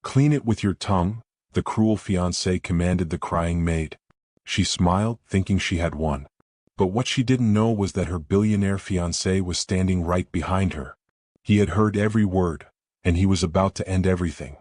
"Clean it with your tongue," the cruel fiancé commanded the crying maid. She smiled, thinking she had won. But what she didn't know was that her billionaire fiancé was standing right behind her. He had heard every word, and he was about to end everything.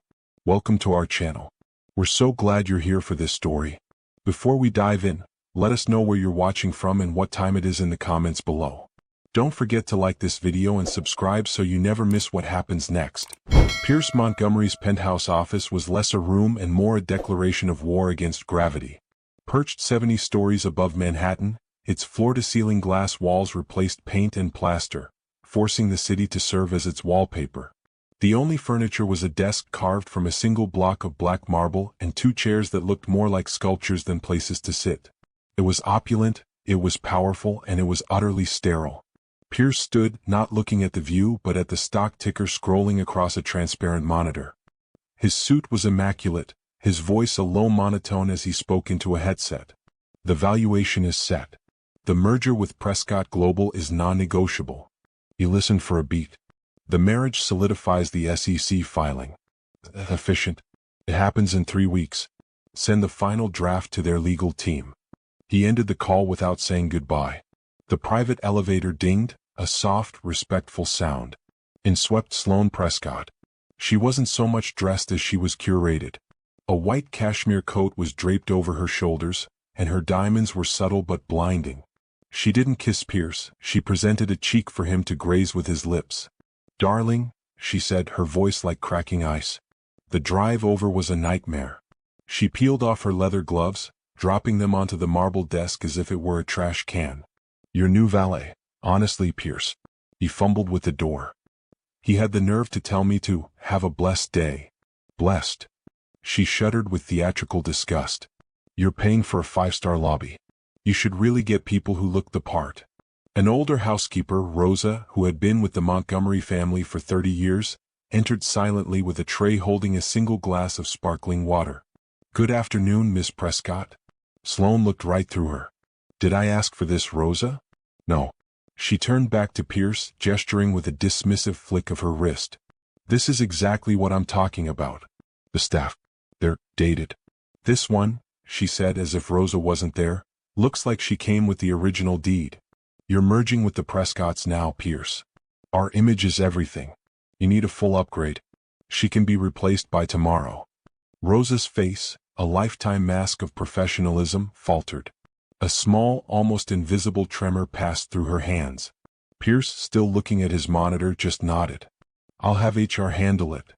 Welcome to our channel. We're so glad you're here for this story. Before we dive in, let us know where you're watching from and what time it is in the comments below. Don't forget to like this video and subscribe so you never miss what happens next. Pierce Montgomery's penthouse office was less a room and more a declaration of war against gravity. Perched 70 stories above Manhattan, its floor-to-ceiling glass walls replaced paint and plaster, forcing the city to serve as its wallpaper. The only furniture was a desk carved from a single block of black marble and 2 chairs that looked more like sculptures than places to sit. It was opulent, it was powerful, and it was utterly sterile. Pierce stood, not looking at the view but at the stock ticker scrolling across a transparent monitor. His suit was immaculate, his voice a low monotone as he spoke into a headset. The valuation is set. The merger with Prescott Global is non-negotiable. He listened for a beat. The marriage solidifies the SEC filing. Efficient. It happens in 3 weeks. Send the final draft to their legal team. He ended the call without saying goodbye. The private elevator dinged, a soft, respectful sound. In swept Sloane Prescott. She wasn't so much dressed as she was curated. A white cashmere coat was draped over her shoulders, and her diamonds were subtle but blinding. She didn't kiss Pierce, she presented a cheek for him to graze with his lips. "Darling," she said, her voice like cracking ice. The drive over was a nightmare. She peeled off her leather gloves, dropping them onto the marble desk as if it were a trash can. "Your new valet, honestly, Pierce." He fumbled with the door. "He had the nerve to tell me to have a blessed day." Blessed. She shuddered with theatrical disgust. "You're paying for a 5-star lobby. You should really get people who look the part." An older housekeeper, Rosa, who had been with the Montgomery family for 30 years, entered silently with a tray holding a single glass of sparkling water. "Good afternoon, Miss Prescott." Sloane looked right through her. "Did I ask for this, Rosa?" "No." She turned back to Pierce, gesturing with a dismissive flick of her wrist. "This is exactly what I'm talking about. The staff. They're dated." "This one," she said as if Rosa wasn't there, "looks like she came with the original deed. You're merging with the Prescotts now, Pierce. Our image is everything. You need a full upgrade. She can be replaced by tomorrow." Rosa's face, a lifetime mask of professionalism, faltered. A small, almost invisible tremor passed through her hands. Pierce, still looking at his monitor, just nodded. "I'll have HR handle it."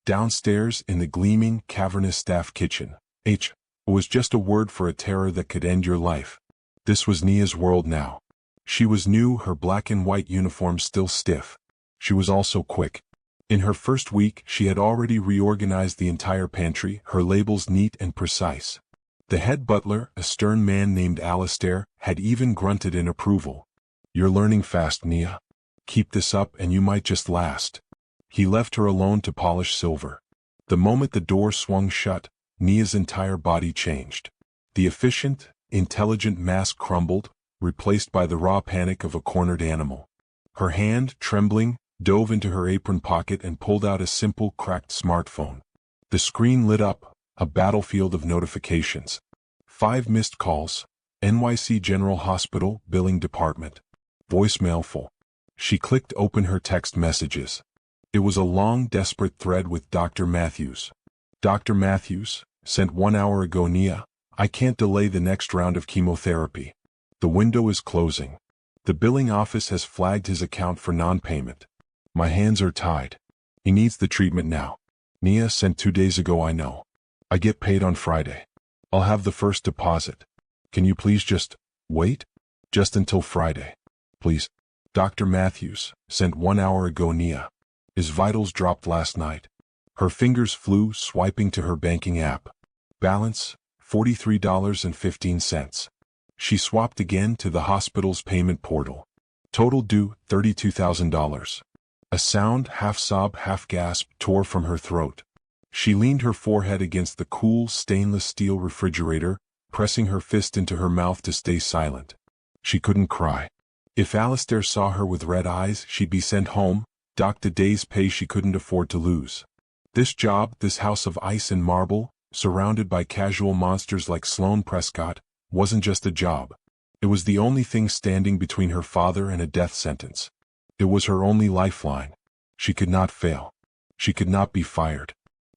Downstairs, in the gleaming, cavernous staff kitchen, H was just a word for a terror that could end your life. This was Nia's world now. She was new, her black and white uniform still stiff. She was also quick. In her first week, she had already reorganized the entire pantry, her labels neat and precise. The head butler, a stern man named Alistair, had even grunted in approval. "You're learning fast, Nia. Keep this up and you might just last." He left her alone to polish silver. The moment the door swung shut, Nia's entire body changed. The efficient, intelligent mask crumbled, replaced by the raw panic of a cornered animal. Her hand, trembling, dove into her apron pocket and pulled out a simple, cracked smartphone. The screen lit up, a battlefield of notifications. 5 missed calls. NYC General Hospital, Billing Department. Voicemail full. She clicked open her text messages. It was a long, desperate thread with Dr. Matthews. "Dr. Matthews, sent 1 hour ago Nia. I can't delay the next round of chemotherapy. The window is closing. The billing office has flagged his account for non-payment. My hands are tied. He needs the treatment now. Nia, sent 2 days ago, I know. I get paid on Friday. I'll have the first deposit. Can you please just wait? Just until Friday. Please." Dr. Matthews, sent 1 hour ago Nia. His vitals dropped last night. Her fingers flew, swiping to her banking app. Balance, $43.15. She swapped again to the hospital's payment portal. Total due, $32,000. A sound, half sob, half gasp, tore from her throat. She leaned her forehead against the cool, stainless steel refrigerator, pressing her fist into her mouth to stay silent. She couldn't cry. If Alistair saw her with red eyes, she'd be sent home, docked a day's pay she couldn't afford to lose. This job, this house of ice and marble, surrounded by casual monsters like Sloane Prescott, wasn't just a job. It was the only thing standing between her father and a death sentence. It was her only lifeline. She could not fail. She could not be fired.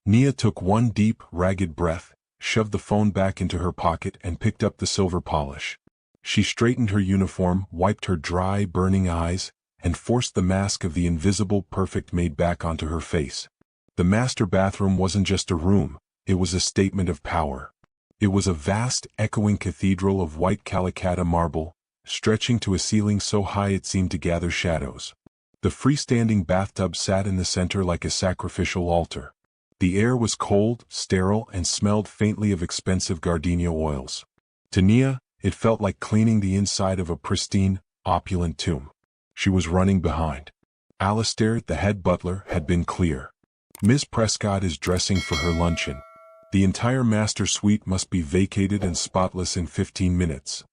Nia took one deep, ragged breath, shoved the phone back into her pocket and picked up the silver polish. She straightened her uniform, wiped her dry, burning eyes, and forced the mask of the invisible perfect maid back onto her face. The master bathroom wasn't just a room, it was a statement of power. It was a vast, echoing cathedral of white Calacatta marble, stretching to a ceiling so high it seemed to gather shadows. The freestanding bathtub sat in the center like a sacrificial altar. The air was cold, sterile, and smelled faintly of expensive gardenia oils. To Nia, it felt like cleaning the inside of a pristine, opulent tomb. She was running behind. Alistair, the head butler, had been clear. Miss Prescott is dressing for her luncheon. The entire master suite must be vacated and spotless in 15 minutes.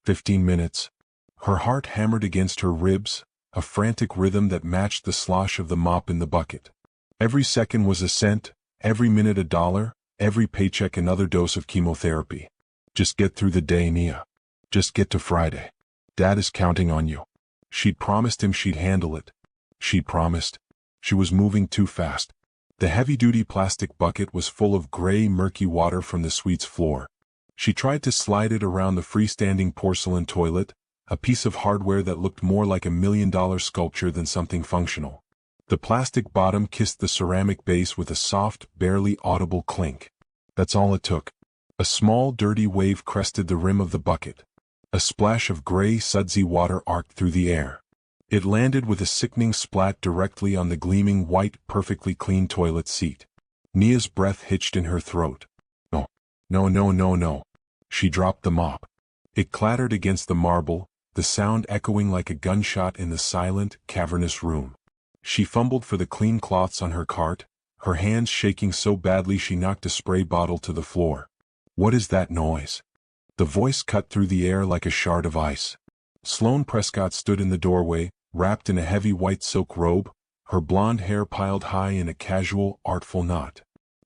15 minutes. Her heart hammered against her ribs, a frantic rhythm that matched the slosh of the mop in the bucket. Every second was a cent, every minute $1, every paycheck another dose of chemotherapy. Just get through the day, Nia. Just get to Friday. Dad is counting on you. She'd promised him she'd handle it. She'd promised. She was moving too fast. The heavy-duty plastic bucket was full of gray, murky water from the suite's floor. She tried to slide it around the freestanding porcelain toilet, a piece of hardware that looked more like $1 million sculpture than something functional. The plastic bottom kissed the ceramic base with a soft, barely audible clink. That's all it took. A small, dirty wave crested the rim of the bucket. A splash of gray, sudsy water arced through the air. It landed with a sickening splat directly on the gleaming white, perfectly clean toilet seat. Nia's breath hitched in her throat. No. No, no, no, no. She dropped the mop. It clattered against the marble, the sound echoing like a gunshot in the silent, cavernous room. She fumbled for the clean cloths on her cart, her hands shaking so badly she knocked a spray bottle to the floor. What is that noise? The voice cut through the air like a shard of ice. Sloane Prescott stood in the doorway, wrapped in a heavy white silk robe, her blonde hair piled high in a casual, artful knot.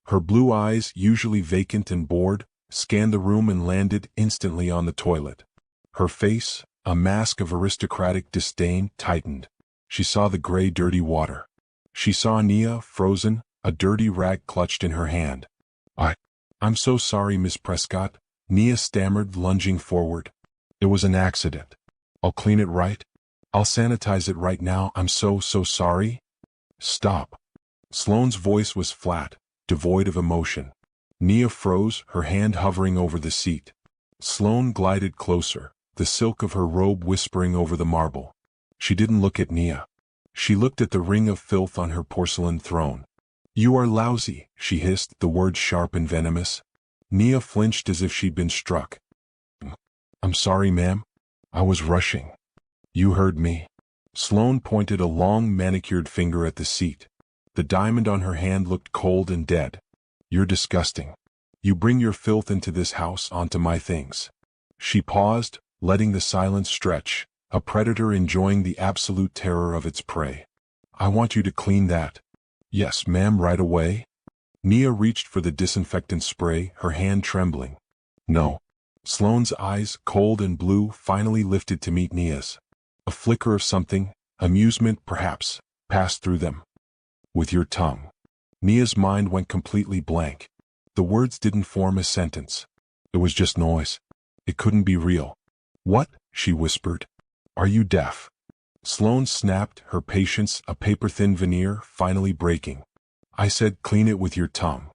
Her blue eyes, usually vacant and bored, scanned the room and landed instantly on the toilet. Her face, a mask of aristocratic disdain, tightened. She saw the gray, dirty water. She saw Nia, frozen, a dirty rag clutched in her hand. I'm so sorry, Miss Prescott, Nia stammered, lunging forward. It was an accident. I'll clean it right. I'll sanitize it right now. I'm so sorry. Stop. Sloane's voice was flat, devoid of emotion. Nia froze, her hand hovering over the seat. Sloane glided closer, the silk of her robe whispering over the marble. She didn't look at Nia. She looked at the ring of filth on her porcelain throne. You are lousy, she hissed, the words sharp and venomous. Nia flinched as if she'd been struck. I'm sorry, ma'am. I was rushing. You heard me. Sloane pointed a long, manicured finger at the seat. The diamond on her hand looked cold and dead. You're disgusting. You bring your filth into this house, onto my things. She paused, letting the silence stretch, a predator enjoying the absolute terror of its prey. I want you to clean that. Yes, ma'am, right away. Nia reached for the disinfectant spray, her hand trembling. No. Sloane's eyes, cold and blue, finally lifted to meet Nia's. A flicker of something, amusement perhaps, passed through them. With your tongue. Nia's mind went completely blank. The words didn't form a sentence. It was just noise. It couldn't be real. What? She whispered. Are you deaf? Sloane snapped, her patience, a paper-thin veneer, finally breaking. I said clean it with your tongue.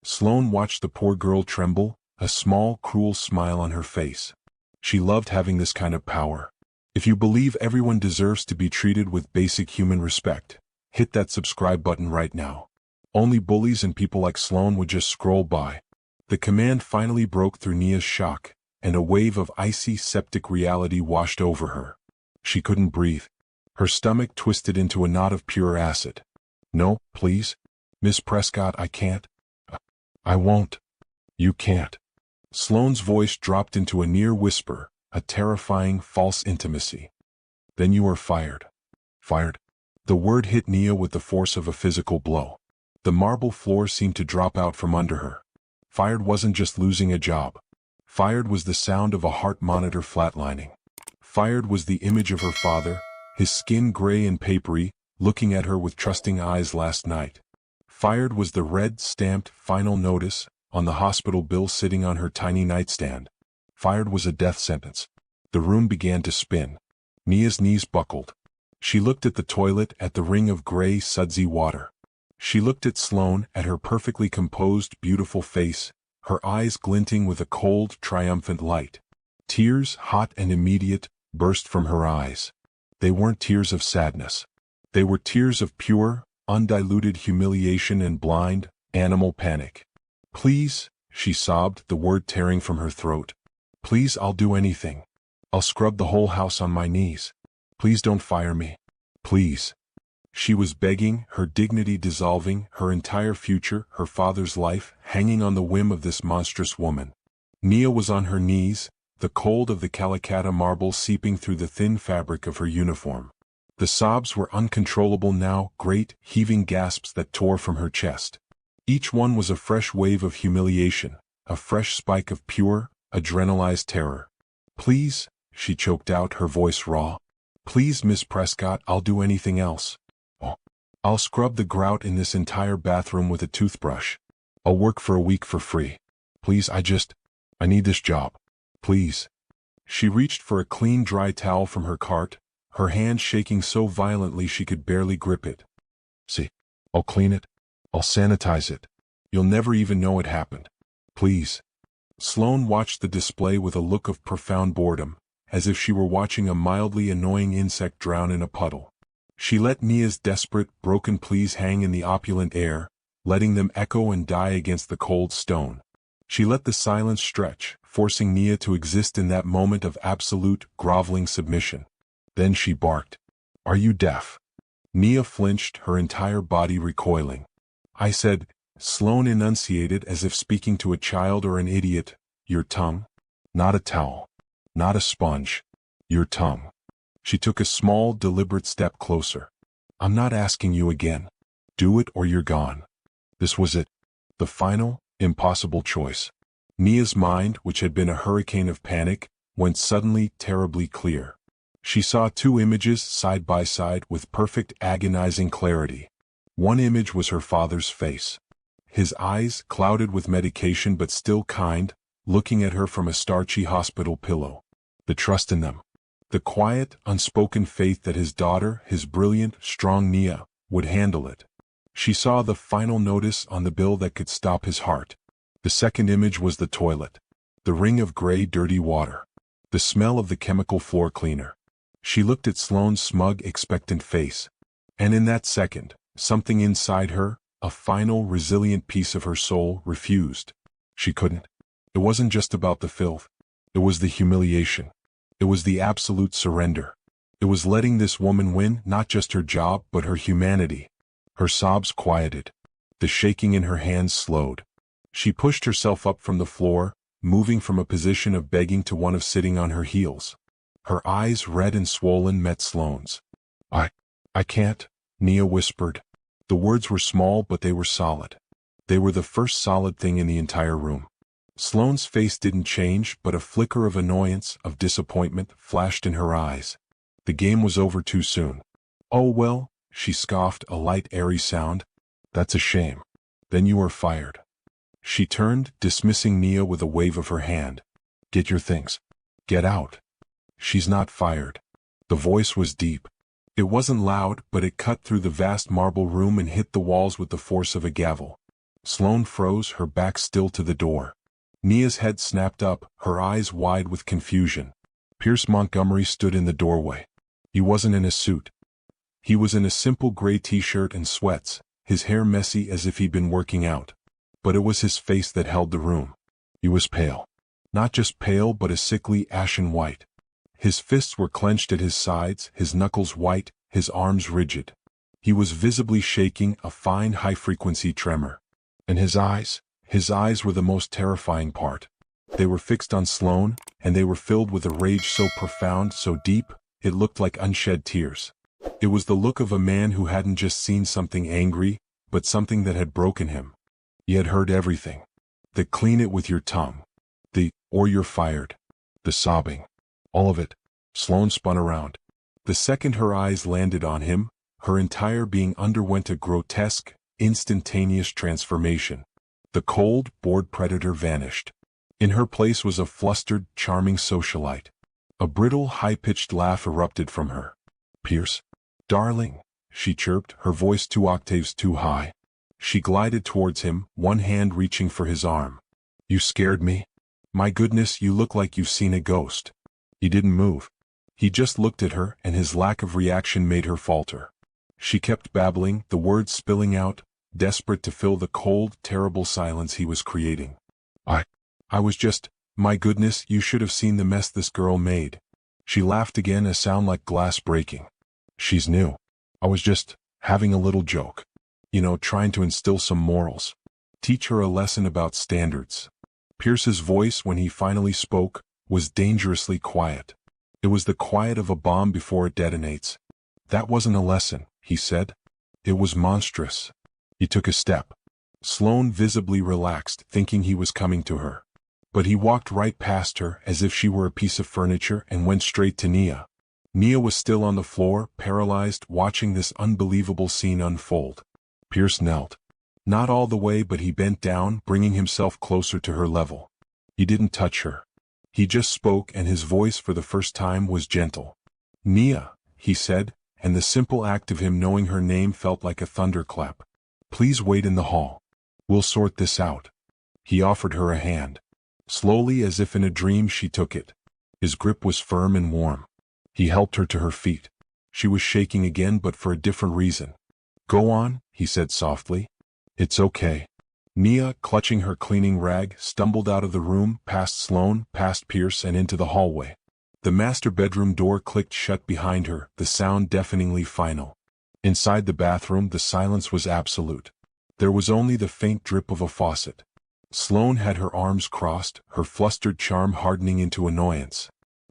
Sloane watched the poor girl tremble, a small, cruel smile on her face. She loved having this kind of power. If you believe everyone deserves to be treated with basic human respect, hit that subscribe button right now. Only bullies and people like Sloane would just scroll by. The command finally broke through Nia's shock, and a wave of icy, septic reality washed over her. She couldn't breathe. Her stomach twisted into a knot of pure acid. No, please. Miss Prescott, I can't. I won't. You can't. Sloane's voice dropped into a near whisper, a terrifying, false intimacy. Then you are fired. Fired? The word hit Nia with the force of a physical blow. The marble floor seemed to drop out from under her. Fired wasn't just losing a job. Fired was the sound of a heart monitor flatlining. Fired was the image of her father, his skin gray and papery, looking at her with trusting eyes last night. Fired was the red, stamped final notice on the hospital bill sitting on her tiny nightstand. Fired was a death sentence. The room began to spin. Nia's knees buckled. She looked at the toilet, at the ring of gray, sudsy water. She looked at Sloane, at her perfectly composed, beautiful face, her eyes glinting with a cold, triumphant light. Tears, hot and immediate, burst from her eyes. They weren't tears of sadness. They were tears of pure, undiluted humiliation and blind, animal panic. "Please," she sobbed, the word tearing from her throat. "Please, I'll do anything. I'll scrub the whole house on my knees. Please don't fire me. Please." She was begging, her dignity dissolving, her entire future, her father's life, hanging on the whim of this monstrous woman. Nia was on her knees, the cold of the Calacatta marble seeping through the thin fabric of her uniform. The sobs were uncontrollable now, great, heaving gasps that tore from her chest. Each one was a fresh wave of humiliation, a fresh spike of pure, adrenalized terror. "Please," she choked out, her voice raw. "Please, Miss Prescott, I'll do anything else. I'll scrub the grout in this entire bathroom with a toothbrush. I'll work for a week for free. Please, I need this job. Please." She reached for a clean dry towel from her cart, her hand shaking so violently she could barely grip it. "See, I'll clean it. I'll sanitize it. You'll never even know it happened. Please." Sloane watched the display with a look of profound boredom, as if she were watching a mildly annoying insect drown in a puddle. She let Nia's desperate, broken pleas hang in the opulent air, letting them echo and die against the cold stone. She let the silence stretch, forcing Nia to exist in that moment of absolute, groveling submission. Then she barked, "Are you deaf?" Nia flinched, her entire body recoiling. "I said," Sloane enunciated as if speaking to a child or an idiot, "your tongue. Not a towel. Not a sponge. Your tongue." She took a small, deliberate step closer. "I'm not asking you again. Do it or you're gone." This was it. The final, impossible choice. Nia's mind, which had been a hurricane of panic, went suddenly terribly clear. She saw two images side by side with perfect agonizing clarity. One image was her father's face. His eyes, clouded with medication but still kind, looking at her from a starchy hospital pillow. The trust in them. The quiet, unspoken faith that his daughter, his brilliant, strong Nia, would handle it. She saw the final notice on the bill that could stop his heart. The second image was the toilet. The ring of gray, dirty water. The smell of the chemical floor cleaner. She looked at Sloane's smug, expectant face. And in that second, something inside her, a final, resilient piece of her soul, refused. She couldn't. It wasn't just about the filth. It was the humiliation. It was the absolute surrender. It was letting this woman win not just her job but her humanity. Her sobs quieted. The shaking in her hands slowed. She pushed herself up from the floor, moving from a position of begging to one of sitting on her heels. Her eyes, red and swollen, met Sloane's. I can't," Nia whispered. The words were small but they were solid. They were the first solid thing in the entire room. Sloane's face didn't change, but a flicker of annoyance, of disappointment, flashed in her eyes. The game was over too soon. "Oh well," she scoffed, a light, airy sound. "That's a shame. Then you are fired." She turned, dismissing Nia with a wave of her hand. "Get your things. Get out." "She's not fired." The voice was deep. It wasn't loud, but it cut through the vast marble room and hit the walls with the force of a gavel. Sloane froze, her back still to the door. Nia's head snapped up, her eyes wide with confusion. Pierce Montgomery stood in the doorway. He wasn't in a suit. He was in a simple gray t-shirt and sweats, his hair messy as if he'd been working out. But it was his face that held the room. He was pale. Not just pale but a sickly ashen white. His fists were clenched at his sides, his knuckles white, his arms rigid. He was visibly shaking, a fine high-frequency tremor. And his eyes were the most terrifying part. They were fixed on Sloane, and they were filled with a rage so profound, so deep, it looked like unshed tears. It was the look of a man who hadn't just seen something angry, but something that had broken him. He had heard everything. The "clean it with your tongue." Or you're fired." The sobbing. All of it. Sloane spun around. The second her eyes landed on him, her entire being underwent a grotesque, instantaneous transformation. The cold, bored predator vanished. In her place was a flustered, charming socialite. A brittle, high-pitched laugh erupted from her. "Pierce? Darling," she chirped, her voice 2 octaves too high. She glided towards him, one hand reaching for his arm. "You scared me. My goodness, you look like you've seen a ghost." He didn't move. He just looked at her, and his lack of reaction made her falter. She kept babbling, the words spilling out, desperate to fill the cold, terrible silence he was creating. I was just, my goodness, you should have seen the mess this girl made." She laughed again, a sound like glass breaking. "She's new. I was just having a little joke. Trying to instill some morals. Teach her a lesson about standards." Pierce's voice, when he finally spoke, was dangerously quiet. It was the quiet of a bomb before it detonates. "That wasn't a lesson," he said. "It was monstrous." He took a step. Sloane visibly relaxed, thinking he was coming to her. But he walked right past her, as if she were a piece of furniture, and went straight to Nia. Nia was still on the floor, paralyzed, watching this unbelievable scene unfold. Pierce knelt. Not all the way, but he bent down, bringing himself closer to her level. He didn't touch her. He just spoke, and his voice for the first time was gentle. "Nia," he said, and the simple act of him knowing her name felt like a thunderclap. "Please wait in the hall. We'll sort this out." He offered her a hand. Slowly, as if in a dream, she took it. His grip was firm and warm. He helped her to her feet. She was shaking again, but for a different reason. "Go on," he said softly. "It's okay." Nia, clutching her cleaning rag, stumbled out of the room, past Sloane, past Pierce, and into the hallway. The master bedroom door clicked shut behind her, the sound deafeningly final. Inside the bathroom, the silence was absolute. There was only the faint drip of a faucet. Sloane had her arms crossed, her flustered charm hardening into annoyance.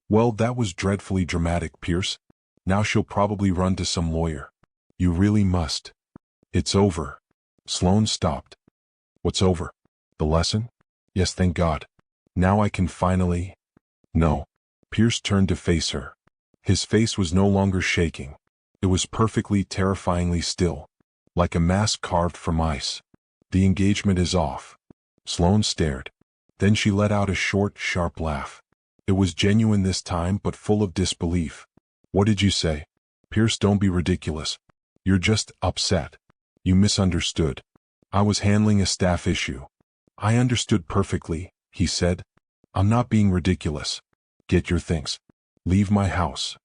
"Well, that was dreadfully dramatic, Pierce. Now she'll probably run to some lawyer. You really must." "It's over." Sloane stopped. "What's over? The lesson?" "Yes, thank God. Now I can finally—" "No." Pierce turned to face her. His face was no longer shaking. It was perfectly, terrifyingly still, like a mask carved from ice. "The engagement is off." Sloane stared. Then she let out a short, sharp laugh. It was genuine this time, but full of disbelief. "What did you say?" "Pierce, don't be ridiculous. You're just upset. You misunderstood. I was handling a staff issue." "I understood perfectly," he said. "I'm not being ridiculous. Get your things. Leave my house."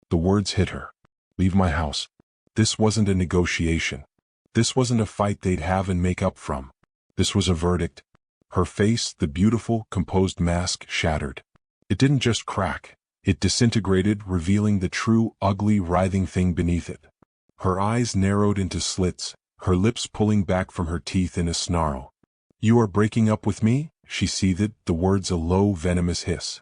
The words hit her. Leave my house. This wasn't a negotiation. This wasn't a fight they'd have and make up from. This was a verdict. Her face, the beautiful, composed mask, shattered. It didn't just crack. It disintegrated, revealing the true, ugly, writhing thing beneath it. Her eyes narrowed into slits, her lips pulling back from her teeth in a snarl. "You are breaking up with me?" she seethed, the words a low, venomous hiss.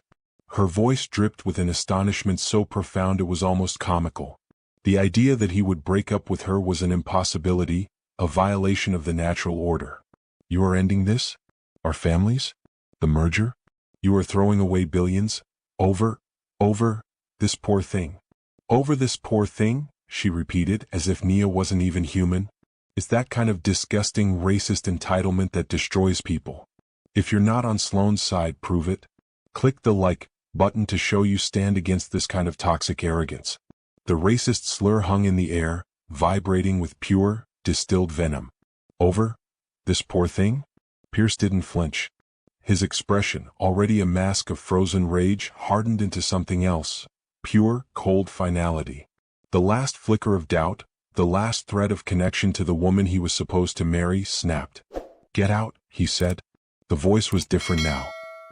Her voice dripped with an astonishment so profound it was almost comical. The idea that he would break up with her was an impossibility, a violation of the natural order. "You are ending this? Our families? The merger? You are throwing away billions? Over this poor thing?" "Over this poor thing?" she repeated, as if Nia wasn't even human. "It's that kind of disgusting, racist entitlement that destroys people. If you're not on Sloane's side, prove it. Click the like button to show you stand against this kind of toxic arrogance." The racist slur hung in the air, vibrating with pure, distilled venom. "Over this poor thing?" Pierce didn't flinch. His expression, already a mask of frozen rage, hardened into something else. Pure, cold finality. The last flicker of doubt, the last thread of connection to the woman he was supposed to marry, snapped. "Get out," he said. The voice was different now.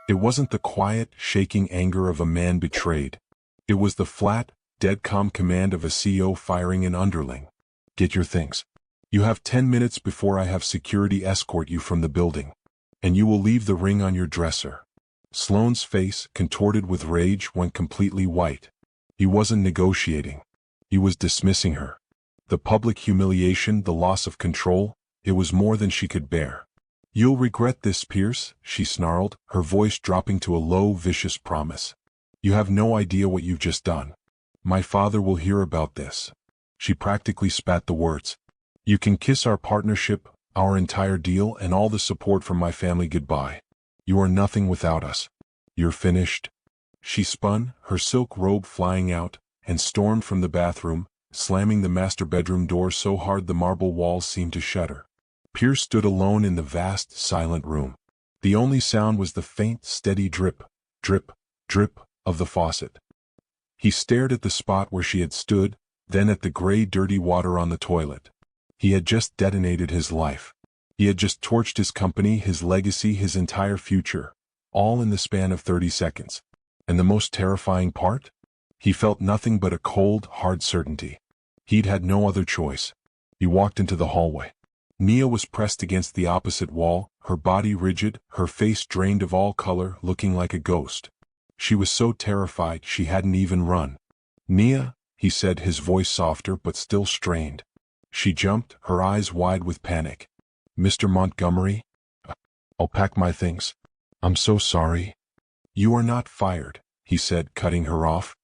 It wasn't the quiet, shaking anger of a man betrayed. It was the flat, dead calm command of a CEO firing an underling. "Get your things. You have 10 minutes before I have security escort you from the building. And you will leave the ring on your dresser." Sloane's face, contorted with rage, went completely white. He wasn't negotiating. He was dismissing her. The public humiliation, the loss of control, It was more than she could bear. "You'll regret this, Pierce," she snarled, her voice dropping to a low, vicious promise. "You have no idea what you've just done. My father will hear about this." She practically spat the words. "You can kiss our partnership, our entire deal, and all the support from my family goodbye. You are nothing without us. You're finished." She spun, her silk robe flying out, and stormed from the bathroom, slamming the master bedroom door so hard the marble walls seemed to shudder. Pierce stood alone in the vast, silent room. The only sound was the faint, steady drip, drip, drip of the faucet. He stared at the spot where she had stood, then at the gray, dirty water on the toilet. He had just detonated his life. He had just torched his company, his legacy, his entire future, all in the span of 30 seconds. And the most terrifying part? He felt nothing but a cold, hard certainty. He'd had no other choice. He walked into the hallway. Nia was pressed against the opposite wall, her body rigid, her face drained of all color, looking like a ghost. She was so terrified she hadn't even run. "Nia," he said, his voice softer but still strained. She jumped, her eyes wide with panic. "Mr. Montgomery? I'll pack my things. I'm so sorry." "You are not fired," he said, cutting her off.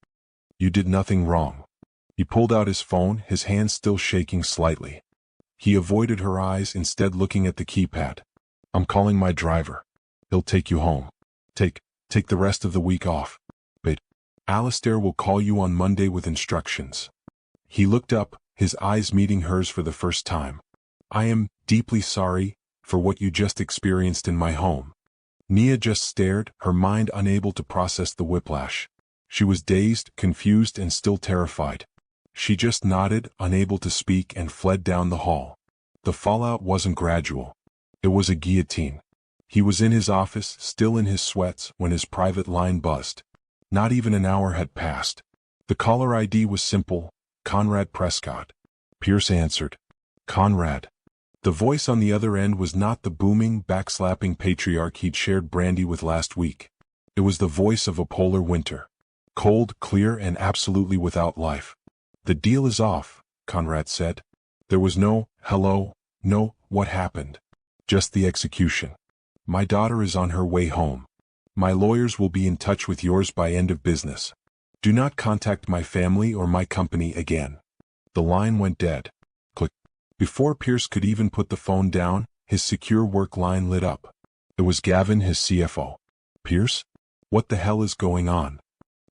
"You did nothing wrong." He pulled out his phone, his hand still shaking slightly. He avoided her eyes, instead looking at the keypad. "I'm calling my driver. He'll take you home. Take the rest of the week off. But Alistair will call you on Monday with instructions." He looked up, his eyes meeting hers for the first time. "I am deeply sorry for what you just experienced in my home." Nia just stared, her mind unable to process the whiplash. She was dazed, confused, and still terrified. She just nodded, unable to speak, and fled down the hall. The fallout wasn't gradual. It was a guillotine. He was in his office, still in his sweats, when his private line buzzed. Not even an hour had passed. The caller ID was simple: Conrad Prescott. Pierce answered. "Conrad." The voice on the other end was not the booming, backslapping patriarch he'd shared brandy with last week. It was the voice of a polar winter. Cold, clear, and absolutely without life. "The deal is off," Conrad said. There was no, "Hello," no, "What happened?" Just the execution. "My daughter is on her way home. My lawyers will be in touch with yours by end of business. Do not contact my family or my company again." The line went dead. Click. Before Pierce could even put the phone down, his secure work line lit up. It was Gavin, his CFO. "Pierce? What the hell is going on?"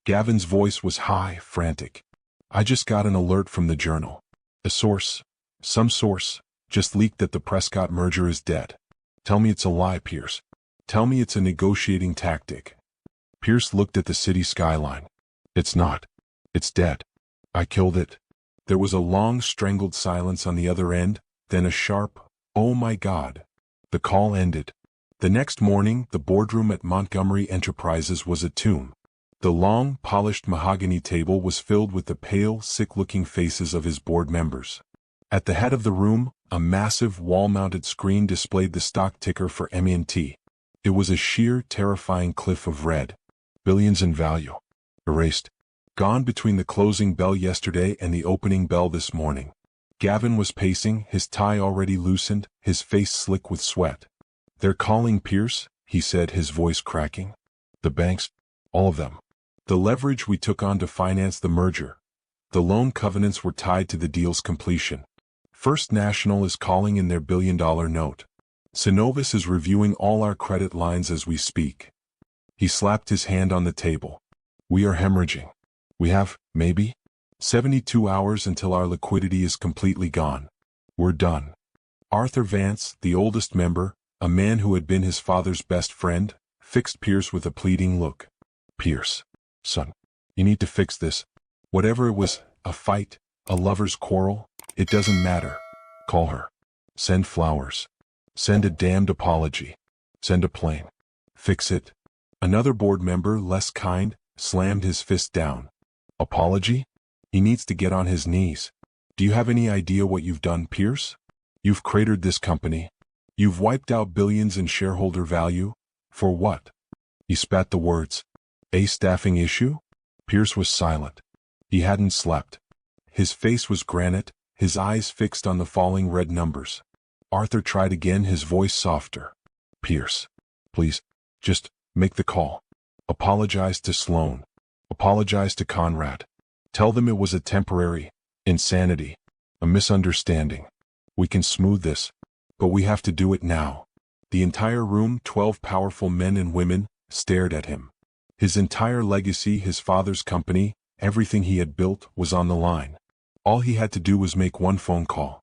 Gavin's voice was high, frantic. "I just got an alert from the Journal. Some source, just leaked that the Prescott merger is dead. Tell me it's a lie, Pierce. Tell me it's a negotiating tactic." Pierce looked at the city skyline. "It's not. It's dead. I killed it." There was a long, strangled silence on the other end, then a sharp, "Oh my God." The call ended. The next morning, the boardroom at Montgomery Enterprises was a tomb. The long, polished mahogany table was filled with the pale, sick-looking faces of his board members. At the head of the room, a massive wall-mounted screen displayed the stock ticker for M&T. It was a sheer, terrifying cliff of red. Billions in value. Erased. Gone between the closing bell yesterday and the opening bell this morning. Gavin was pacing, his tie already loosened, his face slick with sweat. "They're calling Pierce," he said, his voice cracking. "The banks, all of them. The leverage we took on to finance the merger. The loan covenants were tied to the deal's completion. First National is calling in their billion-dollar note. Synovus is reviewing all our credit lines as we speak." He slapped his hand on the table. "We are hemorrhaging. We have, maybe, 72 hours until our liquidity is completely gone. We're done." Arthur Vance, the oldest member, a man who had been his father's best friend, fixed Pierce with a pleading look. "Pierce, son, you need to fix this. Whatever it was, a fight, a lover's quarrel, it doesn't matter. Call her. Send flowers. Send a damned apology. Send a plane. Fix it." Another board member, less kind, slammed his fist down. "Apology? He needs to get on his knees. Do you have any idea what you've done, Pierce? You've cratered this company. You've wiped out billions in shareholder value. For what?" He spat the words. "A staffing issue?" Pierce was silent. He hadn't slept. His face was granite, his eyes fixed on the falling red numbers. Arthur tried again, his voice softer. Pierce, please, just make the call. Apologize to Sloane. Apologize to Conrad. Tell them it was a temporary insanity, a misunderstanding. We can smooth this, but we have to do it now. The entire room, 12 powerful men and women, stared at him. His entire legacy, his father's company, everything he had built, was on the line. All he had to do was make one phone call.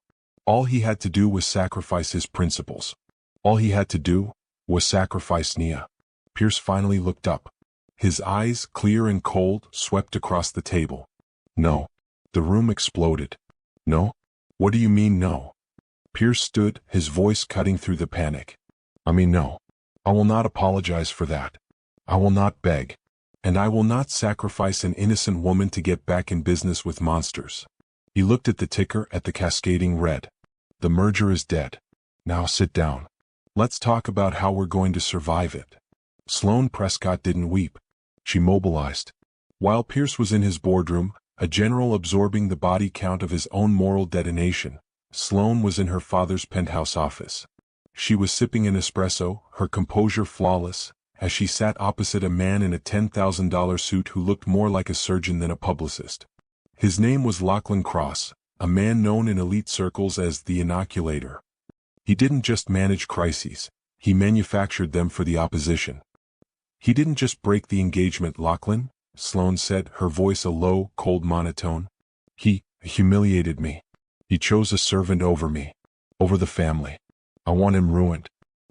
All he had to do was sacrifice his principles. All he had to do was sacrifice Nia. Pierce finally looked up. His eyes, clear and cold, swept across the table. No. The room exploded. No? What do you mean no? Pierce stood, his voice cutting through the panic. I mean no. I will not apologize for that. I will not beg. And I will not sacrifice an innocent woman to get back in business with monsters. He looked at the ticker, at the cascading red. The merger is dead. Now sit down. Let's talk about how we're going to survive it. Sloane Prescott didn't weep. She mobilized. While Pierce was in his boardroom, a general absorbing the body count of his own moral detonation, Sloane was in her father's penthouse office. She was sipping an espresso, her composure flawless, as she sat opposite a man in a $10,000 suit who looked more like a surgeon than a publicist. His name was Lachlan Cross, a man known in elite circles as the Inoculator. He didn't just manage crises, he manufactured them for the opposition. He didn't just break the engagement, Lachlan, Sloane said, her voice a low, cold monotone. He humiliated me. He chose a servant over me, over the family. I want him ruined.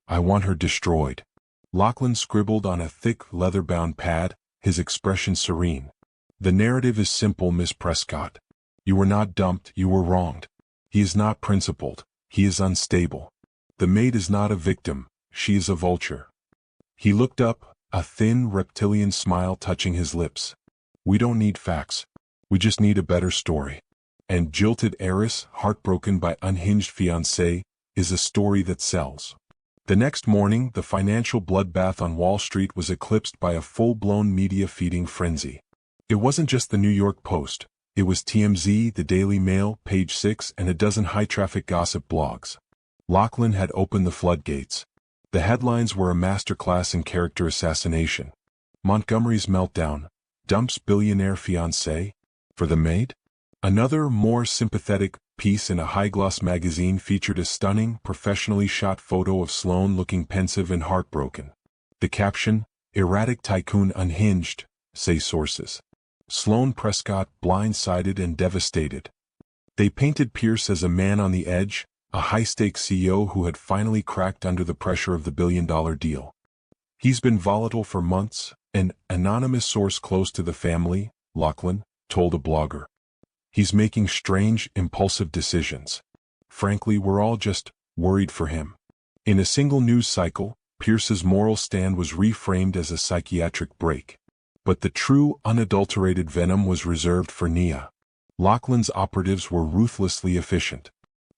I want her destroyed. Lachlan scribbled on a thick, leather-bound pad, his expression serene. The narrative is simple, Miss Prescott. You were not dumped, you were wronged. He is not principled, he is unstable. The maid is not a victim, she is a vulture. He looked up, a thin, reptilian smile touching his lips. We don't need facts. We just need a better story. And jilted heiress, heartbroken by unhinged fiancé, is a story that sells. The next morning, the financial bloodbath on Wall Street was eclipsed by a full-blown media-feeding frenzy. It wasn't just the New York Post. It was TMZ, the Daily Mail, Page 6, and a dozen high-traffic gossip blogs. Lachlan had opened the floodgates. The headlines were a masterclass in character assassination. Montgomery's meltdown, dumps billionaire fiancé, for the maid? Another, more sympathetic, piece in a high-gloss magazine featured a stunning, professionally shot photo of Sloane looking pensive and heartbroken. The caption, Erratic tycoon unhinged, say sources. Sloane Prescott blindsided and devastated. They painted Pierce as a man on the edge, a high-stakes CEO who had finally cracked under the pressure of the billion-dollar deal. He's been volatile for months, an anonymous source close to the family, Lachlan, told a blogger. He's making strange, impulsive decisions. Frankly, we're all just worried for him. In a single news cycle, Pierce's moral stand was reframed as a psychiatric break. But the true, unadulterated venom was reserved for Nia. Lachlan's operatives were ruthlessly efficient.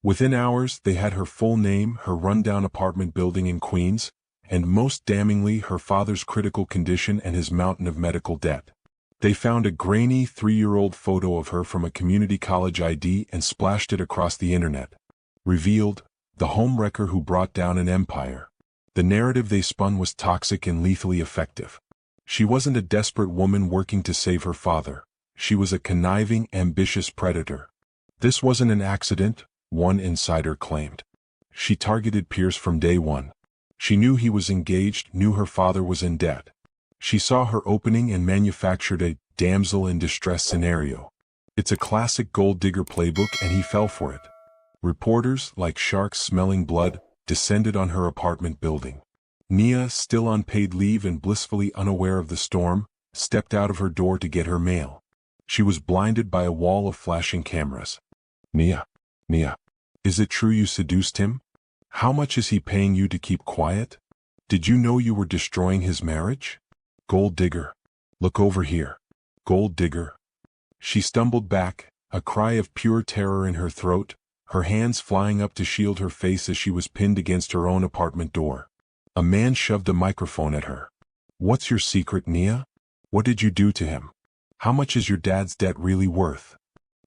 Within hours, they had her full name, her rundown apartment building in Queens, and most damningly her father's critical condition and his mountain of medical debt. They found a grainy 3-year-old photo of her from a community college ID and splashed it across the internet. Revealed, the homewrecker who brought down an empire. The narrative they spun was toxic and lethally effective. She wasn't a desperate woman working to save her father. She was a conniving, ambitious predator. This wasn't an accident, one insider claimed. She targeted Pierce from day one. She knew he was engaged, knew her father was in debt. She saw her opening and manufactured a damsel in distress scenario. It's a classic gold digger playbook, and he fell for it. Reporters, like sharks smelling blood, descended on her apartment building. Nia, still on paid leave and blissfully unaware of the storm, stepped out of her door to get her mail. She was blinded by a wall of flashing cameras. Nia, is it true you seduced him? How much is he paying you to keep quiet? Did you know you were destroying his marriage? Gold digger. Look over here. Gold digger. She stumbled back, a cry of pure terror in her throat, her hands flying up to shield her face as she was pinned against her own apartment door. A man shoved a microphone at her. What's your secret, Nia? What did you do to him? How much is your dad's debt really worth?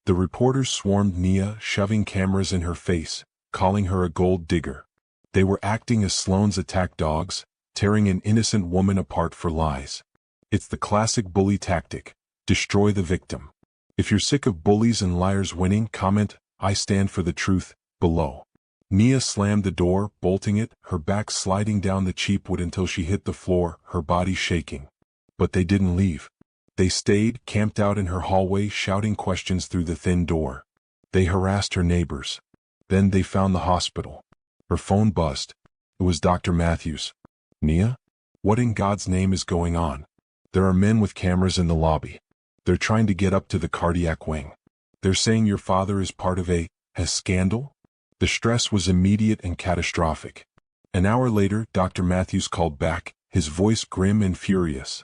The reporters swarmed Nia, shoving cameras in her face, calling her a gold digger. They were acting as Sloane's attack dogs, tearing an innocent woman apart for lies. It's the classic bully tactic: destroy the victim. If you're sick of bullies and liars winning, comment, "I stand for the truth," below. Nia slammed the door, bolting it, her back sliding down the cheap wood until she hit the floor, her body shaking. But they didn't leave. They stayed, camped out in her hallway, shouting questions through the thin door. They harassed her neighbors. Then they found the hospital. Her phone buzzed. It was Dr. Matthews. "Nia? What in God's name is going on?" "There are men with cameras in the lobby. They're trying to get up to the cardiac wing. They're saying your father is part of a scandal?" The stress was immediate and catastrophic. An hour later, Dr. Matthews called back, his voice grim and furious.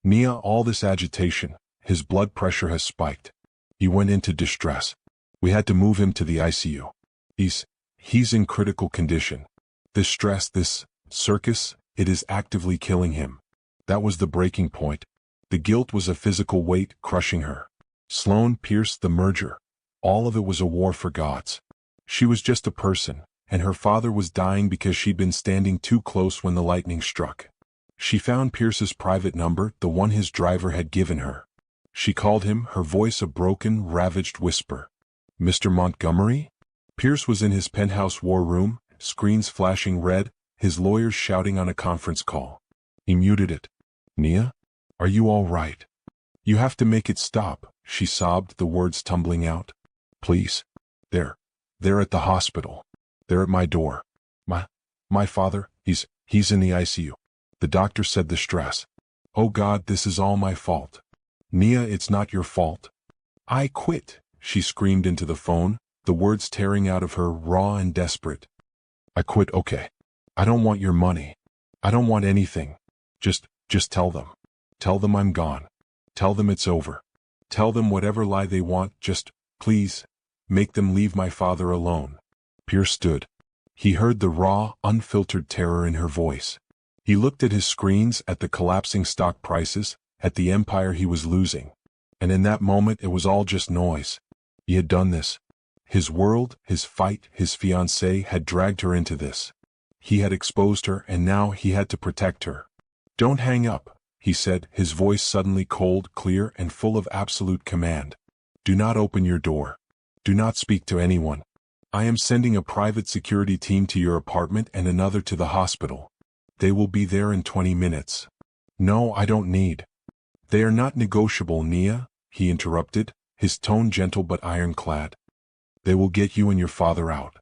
"Nia, all this agitation, his blood pressure has spiked. He went into distress. We had to move him to the ICU. He's in critical condition. This stress, this circus, it is actively killing him." That was the breaking point. The guilt was a physical weight crushing her. Sloane, Pierce, the merger. All of it was a war for gods. She was just a person, and her father was dying because she'd been standing too close when the lightning struck. She found Pierce's private number, the one his driver had given her. She called him, her voice a broken, ravaged whisper. "Mr. Montgomery?" Pierce was in his penthouse war room, screens flashing red, his lawyers shouting on a conference call. He muted it. "Nia? Are you all right? You have to make it stop," she sobbed, the words tumbling out. "Please. They're at the hospital. They're at my door. My father, he's in the ICU." The doctor said, the stress. "Oh God, this is all my fault." "Nia, it's not your fault." "I quit," she screamed into the phone, the words tearing out of her, raw and desperate. "I quit, okay. I don't want your money. I don't want anything. Just tell them. Tell them I'm gone. Tell them it's over. Tell them whatever lie they want, just, please, make them leave my father alone." Pierce stood. He heard the raw, unfiltered terror in her voice. He looked at his screens, at the collapsing stock prices, at the empire he was losing. And in that moment it was all just noise. He had done this. His world, his fight, his fiancée had dragged her into this. He had exposed her, and now he had to protect her. "Don't hang up," he said, his voice suddenly cold, clear, and full of absolute command. "Do not open your door. Do not speak to anyone. I am sending a private security team to your apartment and another to the hospital. They will be there in 20 minutes. "No, I don't need." "They are not negotiable, Nia," he interrupted, his tone gentle but ironclad. "They will get you and your father out.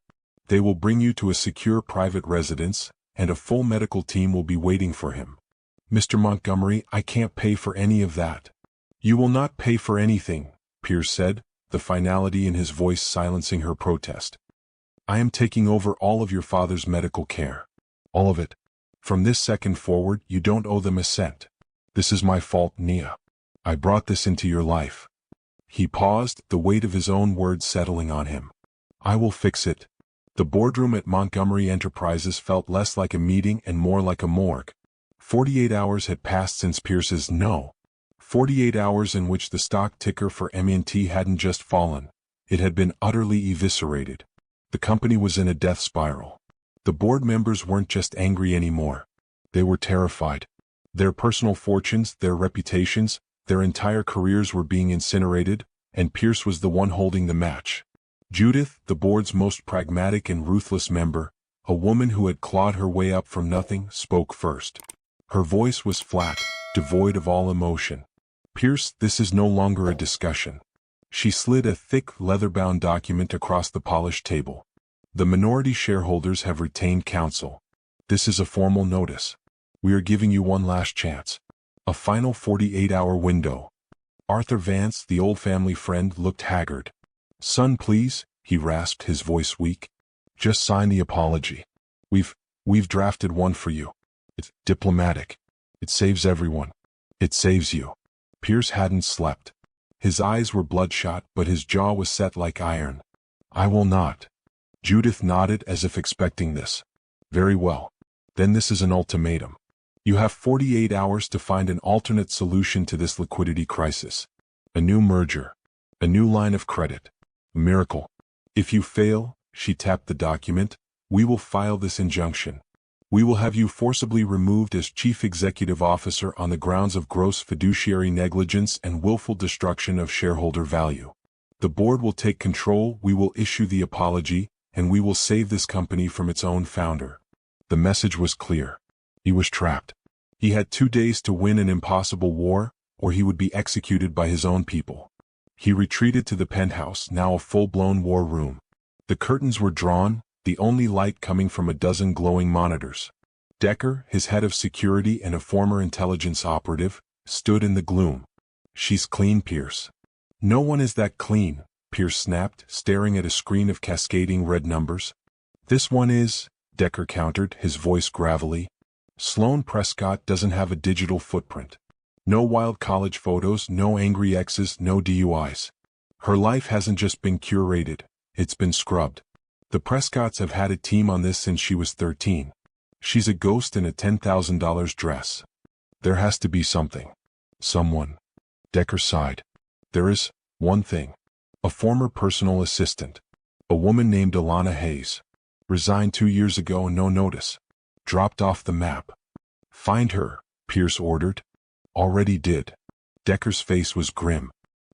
They will bring you to a secure private residence, and a full medical team will be waiting for him." "Mr. Montgomery, I can't pay for any of that." "You will not pay for anything," Pierce said, the finality in his voice silencing her protest. "I am taking over all of your father's medical care. All of it. From this second forward, you don't owe them a cent. This is my fault, Nia. I brought this into your life." He paused, the weight of his own words settling on him. "I will fix it." The boardroom at Montgomery Enterprises felt less like a meeting and more like a morgue. 48 hours had passed since Pierce's no. 48 hours in which the stock ticker for M&T hadn't just fallen. It had been utterly eviscerated. The company was in a death spiral. The board members weren't just angry anymore. They were terrified. Their personal fortunes, their reputations, their entire careers were being incinerated, and Pierce was the one holding the match. Judith, the board's most pragmatic and ruthless member, a woman who had clawed her way up from nothing, spoke first. Her voice was flat, devoid of all emotion. "Pierce, this is no longer a discussion." She slid a thick, leather-bound document across the polished table. "The minority shareholders have retained counsel. This is a formal notice. We are giving you one last chance. A final 48-hour window." Arthur Vance, the old family friend, looked haggard. "Son, please," he rasped, his voice weak. "Just sign the apology. We've drafted one for you. It's diplomatic. It saves everyone. It saves you." Pierce hadn't slept. His eyes were bloodshot, but his jaw was set like iron. "I will not." Judith nodded as if expecting this. "Very well. Then this is an ultimatum. You have 48 hours to find an alternate solution to this liquidity crisis. A new merger. A new line of credit. A miracle. If you fail, She tapped the document. "We will file this injunction. We will have you forcibly removed as Chief Executive Officer on the grounds of gross fiduciary negligence and willful destruction of shareholder value. The board will take control, we will issue the apology, and we will save this company from its own founder." The message was clear. He was trapped. He had 2 days to win an impossible war, or he would be executed by his own people. He retreated to the penthouse, now a full-blown war room. The curtains were drawn, the only light coming from a dozen glowing monitors. Decker, his head of security and a former intelligence operative, stood in the gloom. "She's clean, Pierce." "No one is that clean," Pierce snapped, staring at a screen of cascading red numbers. "This one is," Decker countered, his voice gravelly. "Sloane Prescott doesn't have a digital footprint. No wild college photos, no angry exes, no DUIs. Her life hasn't just been curated, it's been scrubbed. The Prescotts have had a team on this since she was 13. She's a ghost in a $10,000 dress. There has to be something. Someone." Decker sighed. "There is one thing. A former personal assistant. A woman named Alana Hayes. Resigned 2 years ago and no notice. Dropped off the map. Find her," Pierce ordered. "Already did." Decker's face was grim.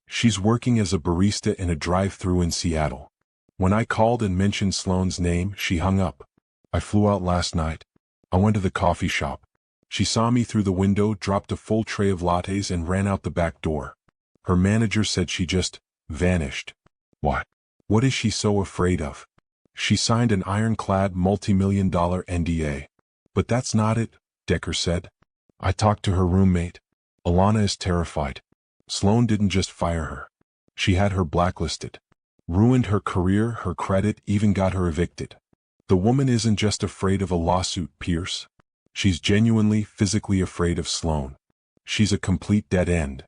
"She's working as a barista in a drive-thru in Seattle. When I called and mentioned Sloane's name, she hung up. I flew out last night. I went to the coffee shop. She saw me through the window, dropped a full tray of lattes and ran out the back door. Her manager said she just vanished." "What? What is she so afraid of?" "She signed an ironclad multi-million-dollar NDA. But that's not it," Decker said. "I talked to her roommate. Alana is terrified. Sloane didn't just fire her. She had her blacklisted. Ruined her career, her credit, even got her evicted. The woman isn't just afraid of a lawsuit, Pierce. She's genuinely, physically afraid of Sloane. She's a complete dead end."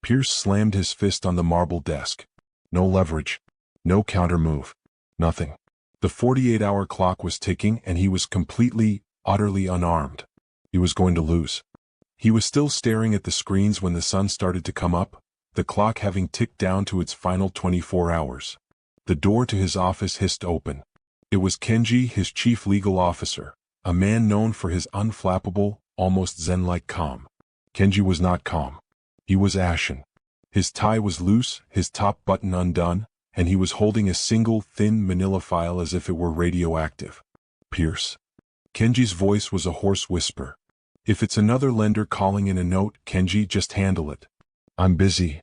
Pierce slammed his fist on the marble desk. No leverage. No counter-move. Nothing. The 48-hour clock was ticking and he was completely, utterly unarmed. He was going to lose. He was still staring at the screens when the sun started to come up, the clock having ticked down to its final 24 hours. The door to his office hissed open. It was Kenji, his chief legal officer, a man known for his unflappable, almost zen-like calm. Kenji was not calm. He was ashen. His tie was loose, his top button undone, and he was holding a single, thin manila file as if it were radioactive. "Pierce." Kenji's voice was a hoarse whisper. "If it's another lender calling in a note, Kenji, just handle it." "I'm busy."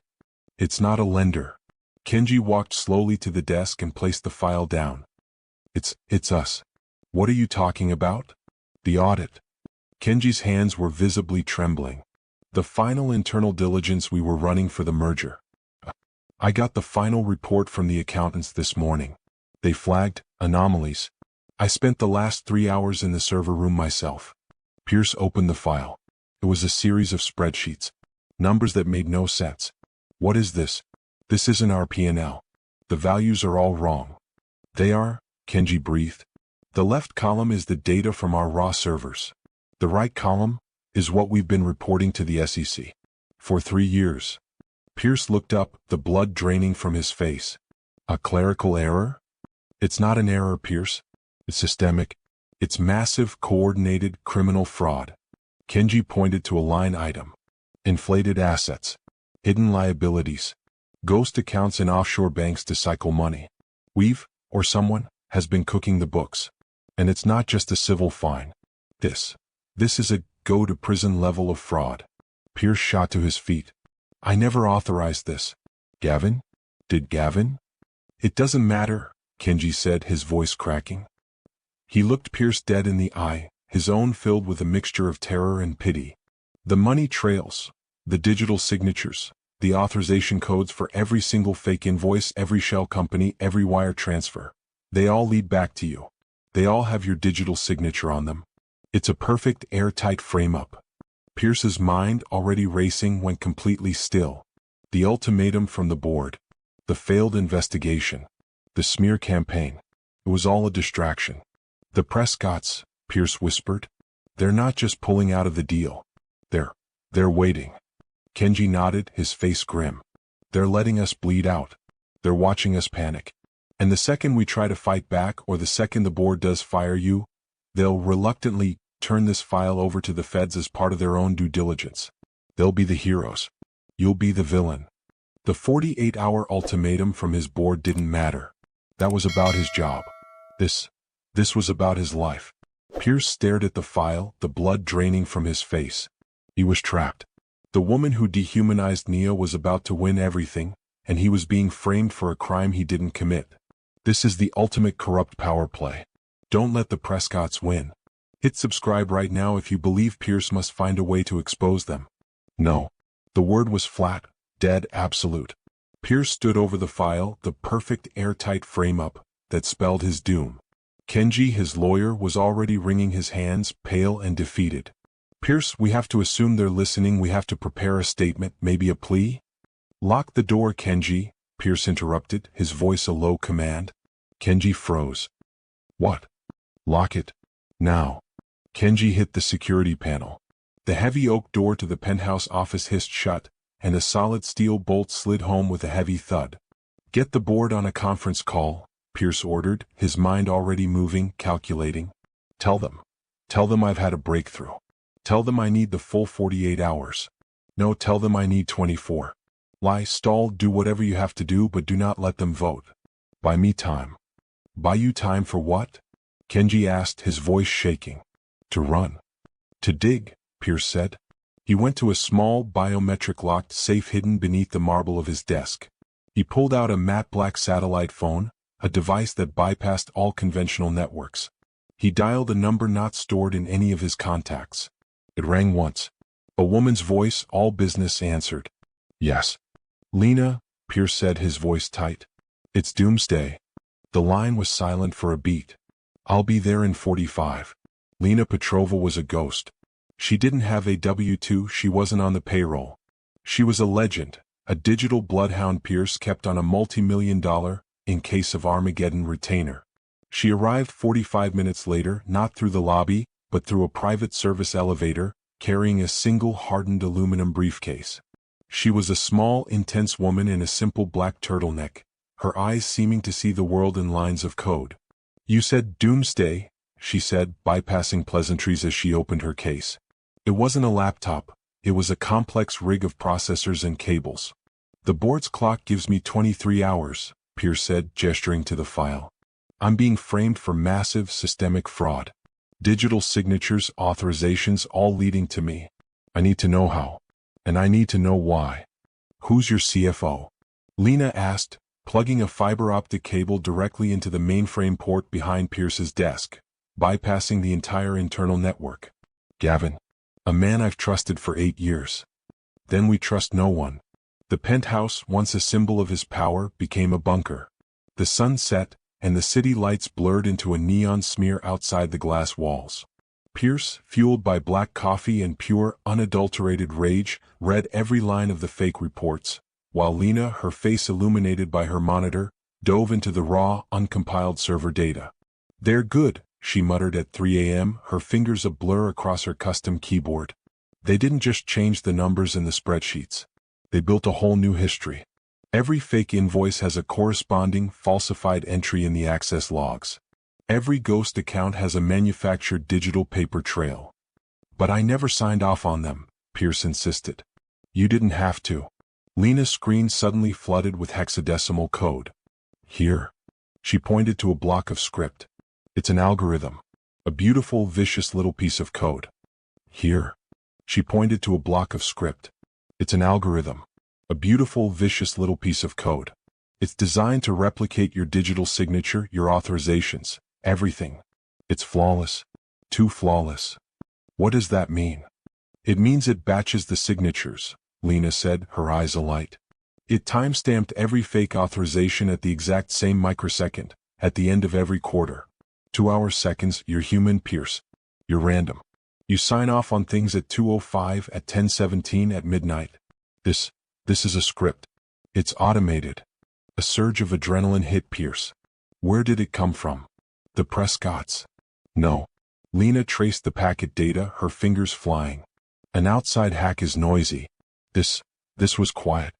"It's not a lender." Kenji walked slowly to the desk and placed the file down. It's us." "What are you talking about?" "The audit." Kenji's hands were visibly trembling. "The final internal diligence we were running for the merger. I got the final report from the accountants this morning. They flagged anomalies. I spent the last 3 hours in the server room myself." Pierce opened the file. It was a series of spreadsheets. Numbers that made no sense. "What is this?" "This isn't our P&L. The values are all wrong." "They are?" Kenji breathed. "The left column is the data from our raw servers. The right column is what we've been reporting to the SEC. For 3 years. Pierce looked up, the blood draining from his face. "A clerical error?" "It's not an error, Pierce. It's systemic. It's massive, coordinated criminal fraud." Kenji pointed to a line item. "Inflated assets. Hidden liabilities. Ghost accounts in offshore banks to cycle money. We've, or someone, has been cooking the books. And it's not just a civil fine. This is a go-to-prison level of fraud." Pierce shot to his feet. "I never authorized this." "Gavin? Did Gavin?" "It doesn't matter," Kenji said, his voice cracking. He looked Pierce dead in the eye, his own filled with a mixture of terror and pity. "The money trails, the digital signatures, the authorization codes for every single fake invoice, every shell company, every wire transfer. They all lead back to you. They all have your digital signature on them. It's a perfect airtight frame-up." Pierce's mind, already racing, went completely still. The ultimatum from the board. The failed investigation. The smear campaign. It was all a distraction. "The Prescotts," Pierce whispered. "They're not just pulling out of the deal. They're waiting." Kenji nodded, his face grim. "They're letting us bleed out. They're watching us panic. And the second we try to fight back, or the second the board does fire you, they'll reluctantly turn this file over to the feds as part of their own due diligence. They'll be the heroes. You'll be the villain. The 48-hour ultimatum from his board didn't matter. That was about his job. This was about his life. Pierce stared at the file, the blood draining from his face. He was trapped. The woman who dehumanized Nia was about to win everything, and he was being framed for a crime he didn't commit. This is the ultimate corrupt power play. Don't let the Prescotts win. Hit subscribe right now if you believe Pierce must find a way to expose them. No. The word was flat, dead, absolute. Pierce stood over the file, the perfect airtight frame-up that spelled his doom. Kenji, his lawyer, was already wringing his hands, pale and defeated. Pierce, we have to assume they're listening. We have to prepare a statement, maybe a plea? Lock the door, Kenji, Pierce interrupted, his voice a low command. Kenji froze. What? Lock it. Now. Kenji hit the security panel. The heavy oak door to the penthouse office hissed shut, and a solid steel bolt slid home with a heavy thud. Get the board on a conference call, Pierce ordered, his mind already moving, calculating. Tell them I've had a breakthrough. Tell them I need the full 48 hours. No, tell them I need 24. Lie, stall, do whatever you have to do, but do not let them vote. Buy me time. Buy you time for what? Kenji asked, his voice shaking. To run. To dig, Pierce said. He went to a small, biometric-locked safe hidden beneath the marble of his desk. He pulled out a matte black satellite phone, a device that bypassed all conventional networks. He dialed a number not stored in any of his contacts. It rang once. A woman's voice, all business, answered. Yes. Lena, Pierce said, his voice tight. It's doomsday. The line was silent for a beat. I'll be there in 45. Lena Petrova was a ghost. She didn't have a W-2, she wasn't on the payroll. She was a legend, a digital bloodhound Pierce kept on a multi-million-dollar, in case of Armageddon, retainer. She arrived 45 minutes later, not through the lobby, but through a private service elevator, carrying a single hardened aluminum briefcase. She was a small, intense woman in a simple black turtleneck, her eyes seeming to see the world in lines of code. You said doomsday, she said, bypassing pleasantries as she opened her case. It wasn't a laptop, it was a complex rig of processors and cables. The board's clock gives me 23 hours, Pierce said, gesturing to the file. I'm being framed for massive, systemic fraud. Digital signatures, authorizations, all leading to me. I need to know how. And I need to know why. Who's your CFO? Lena asked, plugging a fiber optic cable directly into the mainframe port behind Pierce's desk, bypassing the entire internal network. Gavin. A man I've trusted for 8 years. Then we trust no one. The penthouse, once a symbol of his power, became a bunker. The sun set, and the city lights blurred into a neon smear outside the glass walls. Pierce, fueled by black coffee and pure, unadulterated rage, read every line of the fake reports, while Lena, her face illuminated by her monitor, dove into the raw, uncompiled server data. They're good, she muttered at 3 a.m., her fingers a blur across her custom keyboard. They didn't just change the numbers in the spreadsheets. They built a whole new history. Every fake invoice has a corresponding, falsified entry in the access logs. Every ghost account has a manufactured digital paper trail. But I never signed off on them, Pierce insisted. You didn't have to. Lena's screen suddenly flooded with hexadecimal code. Here. She pointed to a block of script. It's an algorithm. A beautiful, vicious little piece of code. Here. She pointed to a block of script. It's an algorithm. A beautiful, vicious little piece of code. It's designed to replicate your digital signature, your authorizations, everything. It's flawless. Too flawless. What does that mean? It means it batches the signatures, Lena said, her eyes alight. It timestamped every fake authorization at the exact same microsecond, at the end of every quarter. 2 hour seconds, you're human, Pierce. You're random. You sign off on things at 2:05, at 10:17, at midnight. This is a script. It's automated. A surge of adrenaline hit Pierce. Where did it come from? The Prescotts? No. Lena traced the packet data, her fingers flying. An outside hack is noisy. This was quiet.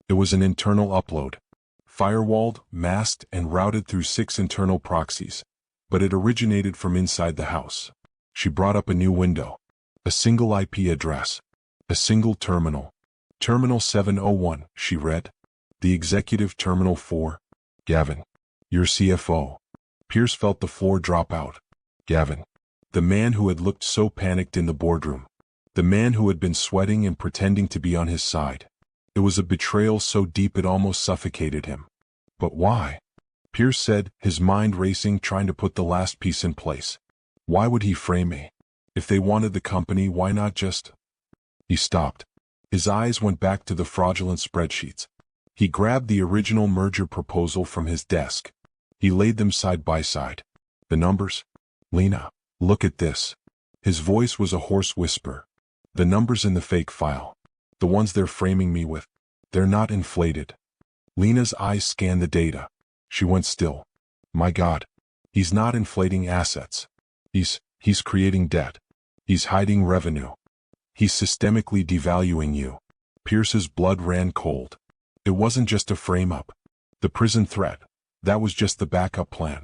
It was an internal upload. firewalled, masked, and routed through 6 internal proxies, but it originated from inside the house. She brought up a new window. A single IP address. A single terminal. Terminal 701, she read. The executive terminal 4. Gavin. Your CFO. Pierce felt the floor drop out. Gavin. The man who had looked so panicked in the boardroom. The man who had been sweating and pretending to be on his side. It was a betrayal so deep it almost suffocated him. But why? Pierce said, his mind racing, trying to put the last piece in place. Why would he frame me? If they wanted the company, why not just... He stopped. His eyes went back to the fraudulent spreadsheets. He grabbed the original merger proposal from his desk. He laid them side by side. The numbers? Lena, look at this. His voice was a hoarse whisper. The numbers in the fake file. The ones they're framing me with. They're not inflated. Lena's eyes scanned the data. She went still. My God. He's not inflating assets. He's creating debt. He's hiding revenue. He's systemically devaluing you. Pierce's blood ran cold. It wasn't just a frame-up. The prison threat. That was just the backup plan.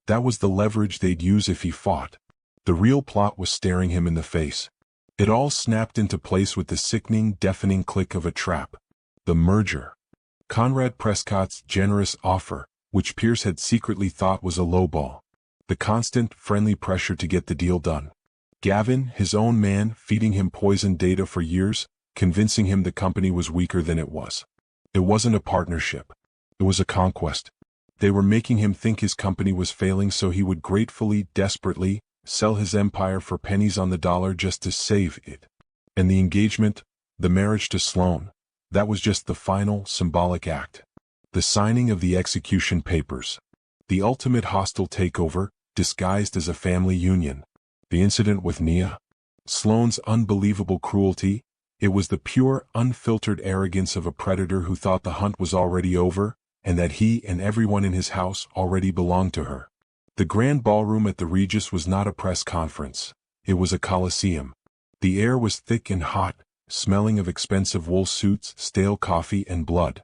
That was the leverage they'd use if he fought. The real plot was staring him in the face. It all snapped into place with the sickening, deafening click of a trap. The merger. Conrad Prescott's generous offer, which Pierce had secretly thought was a lowball. The constant, friendly pressure to get the deal done. Gavin, his own man, feeding him poisoned data for years, convincing him the company was weaker than it was. It wasn't a partnership. It was a conquest. They were making him think his company was failing so he would gratefully, desperately, sell his empire for pennies on the dollar just to save it. And the engagement, the marriage to Sloan, that was just the final, symbolic act. The signing of the execution papers. The ultimate hostile takeover, disguised as a family union. The incident with Nia. Sloan's unbelievable cruelty. It was the pure, unfiltered arrogance of a predator who thought the hunt was already over, and that he and everyone in his house already belonged to her. The grand ballroom at the Regis was not a press conference. It was a coliseum. The air was thick and hot, smelling of expensive wool suits, stale coffee, and blood.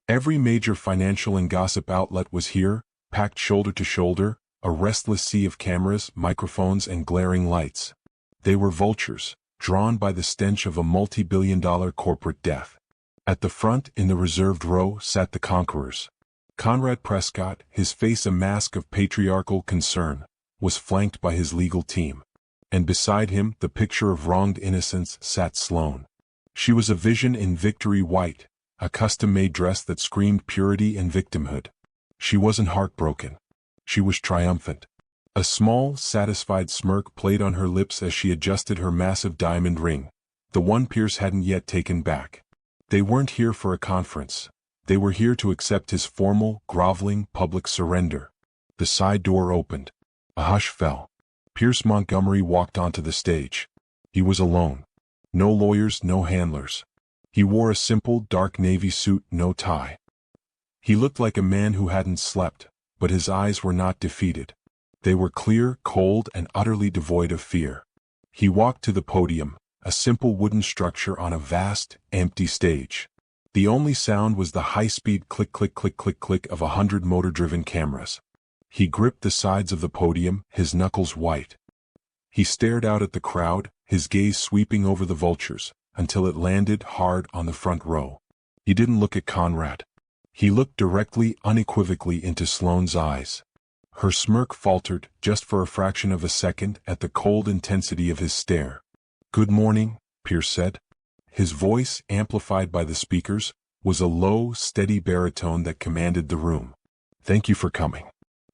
Every major financial and gossip outlet was here, packed shoulder to shoulder, a restless sea of cameras, microphones, and glaring lights. They were vultures, drawn by the stench of a multi-billion-dollar corporate death. At the front, in the reserved row, sat the conquerors. Conrad Prescott, his face a mask of patriarchal concern, was flanked by his legal team. And beside him, the picture of wronged innocence, sat Sloan. She was a vision in victory white, a custom-made dress that screamed purity and victimhood. She wasn't heartbroken. She was triumphant. A small, satisfied smirk played on her lips as she adjusted her massive diamond ring, the one Pierce hadn't yet taken back. They weren't here for a conference. They were here to accept his formal, groveling, public surrender. The side door opened. A hush fell. Pierce Montgomery walked onto the stage. He was alone. No lawyers, no handlers. He wore a simple, dark navy suit, no tie. He looked like a man who hadn't slept, but his eyes were not defeated. They were clear, cold, and utterly devoid of fear. He walked to the podium, a simple wooden structure on a vast, empty stage. The only sound was the high-speed click-click-click-click-click of 100 motor-driven cameras. He gripped the sides of the podium, his knuckles white. He stared out at the crowd, his gaze sweeping over the vultures, until it landed hard on the front row. He didn't look at Conrad. He looked directly, unequivocally into Sloane's eyes. Her smirk faltered, just for a fraction of a second, at the cold intensity of his stare. "Good morning," Pierce said. His voice, amplified by the speakers, was a low, steady baritone that commanded the room. "Thank you for coming.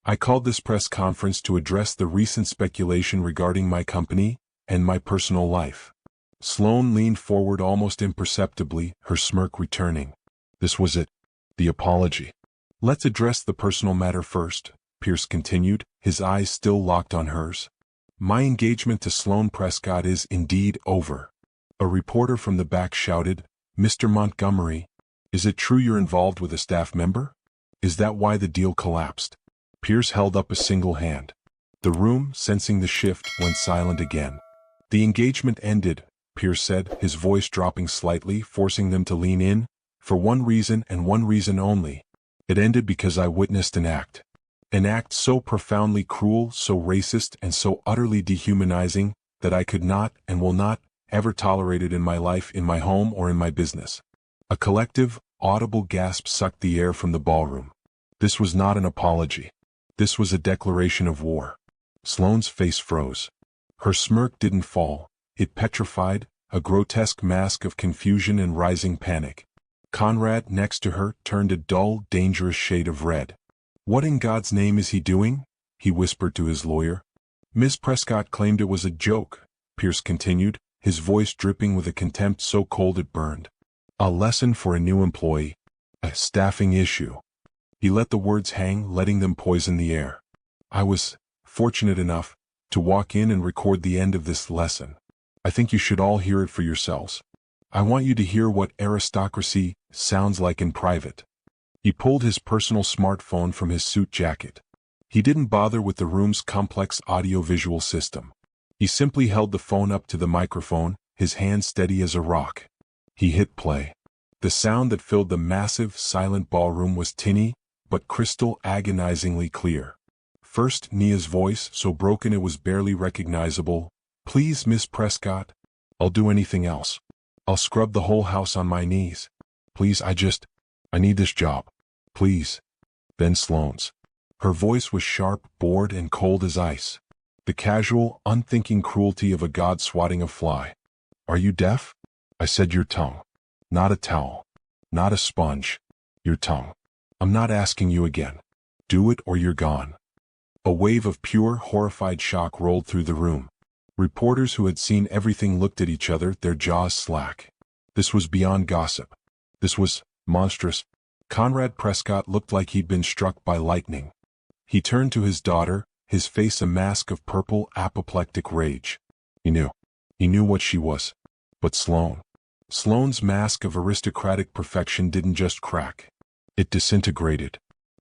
I called this press conference to address the recent speculation regarding my company and my personal life." Sloane leaned forward almost imperceptibly, her smirk returning. "This was it. The apology. Let's address the personal matter first," Pierce continued, his eyes still locked on hers. "My engagement to Sloane Prescott is indeed over." A reporter from the back shouted, "Mr. Montgomery, is it true you're involved with a staff member? Is that why the deal collapsed?" Pierce held up a single hand. The room, sensing the shift, went silent again. "The engagement ended," Pierce said, his voice dropping slightly, forcing them to lean in, "for one reason and one reason only. It ended because I witnessed an act. An act so profoundly cruel, so racist, and so utterly dehumanizing that I could not and will not ever tolerate it in my life, in my home, or in my business. A collective, audible gasp sucked the air from the ballroom. This was not an apology. This was a declaration of war. Sloane's face froze. Her smirk didn't fall. It petrified, a grotesque mask of confusion and rising panic. Conrad, next to her, turned a dull, dangerous shade of red. "What in God's name is he doing?" he whispered to his lawyer. "Miss Prescott claimed it was a joke," Pierce continued, his voice dripping with a contempt so cold it burned. "A lesson for a new employee. A staffing issue." He let the words hang, letting them poison the air. "I was fortunate enough to walk in and record the end of this lesson. I think you should all hear it for yourselves. I want you to hear what aristocracy sounds like in private." He pulled his personal smartphone from his suit jacket. He didn't bother with the room's complex audio-visual system. He simply held the phone up to the microphone, his hand steady as a rock. He hit play. The sound that filled the massive, silent ballroom was tinny, but crystal agonizingly clear. First, Nia's voice, so broken it was barely recognizable. "Please, Miss Prescott. I'll do anything else. I'll scrub the whole house on my knees. Please, I need this job. Please." Then Sloane's. Her voice was sharp, bored, and cold as ice. The casual, unthinking cruelty of a god swatting a fly. "Are you deaf? I said your tongue. Not a towel. Not a sponge. Your tongue. I'm not asking you again. Do it or you're gone." A wave of pure, horrified shock rolled through the room. Reporters who had seen everything looked at each other, their jaws slack. This was beyond gossip. This was monstrous. Conrad Prescott looked like he'd been struck by lightning. He turned to his daughter, his face a mask of purple, apoplectic rage. He knew what she was. But Sloane's mask of aristocratic perfection didn't just crack. It disintegrated.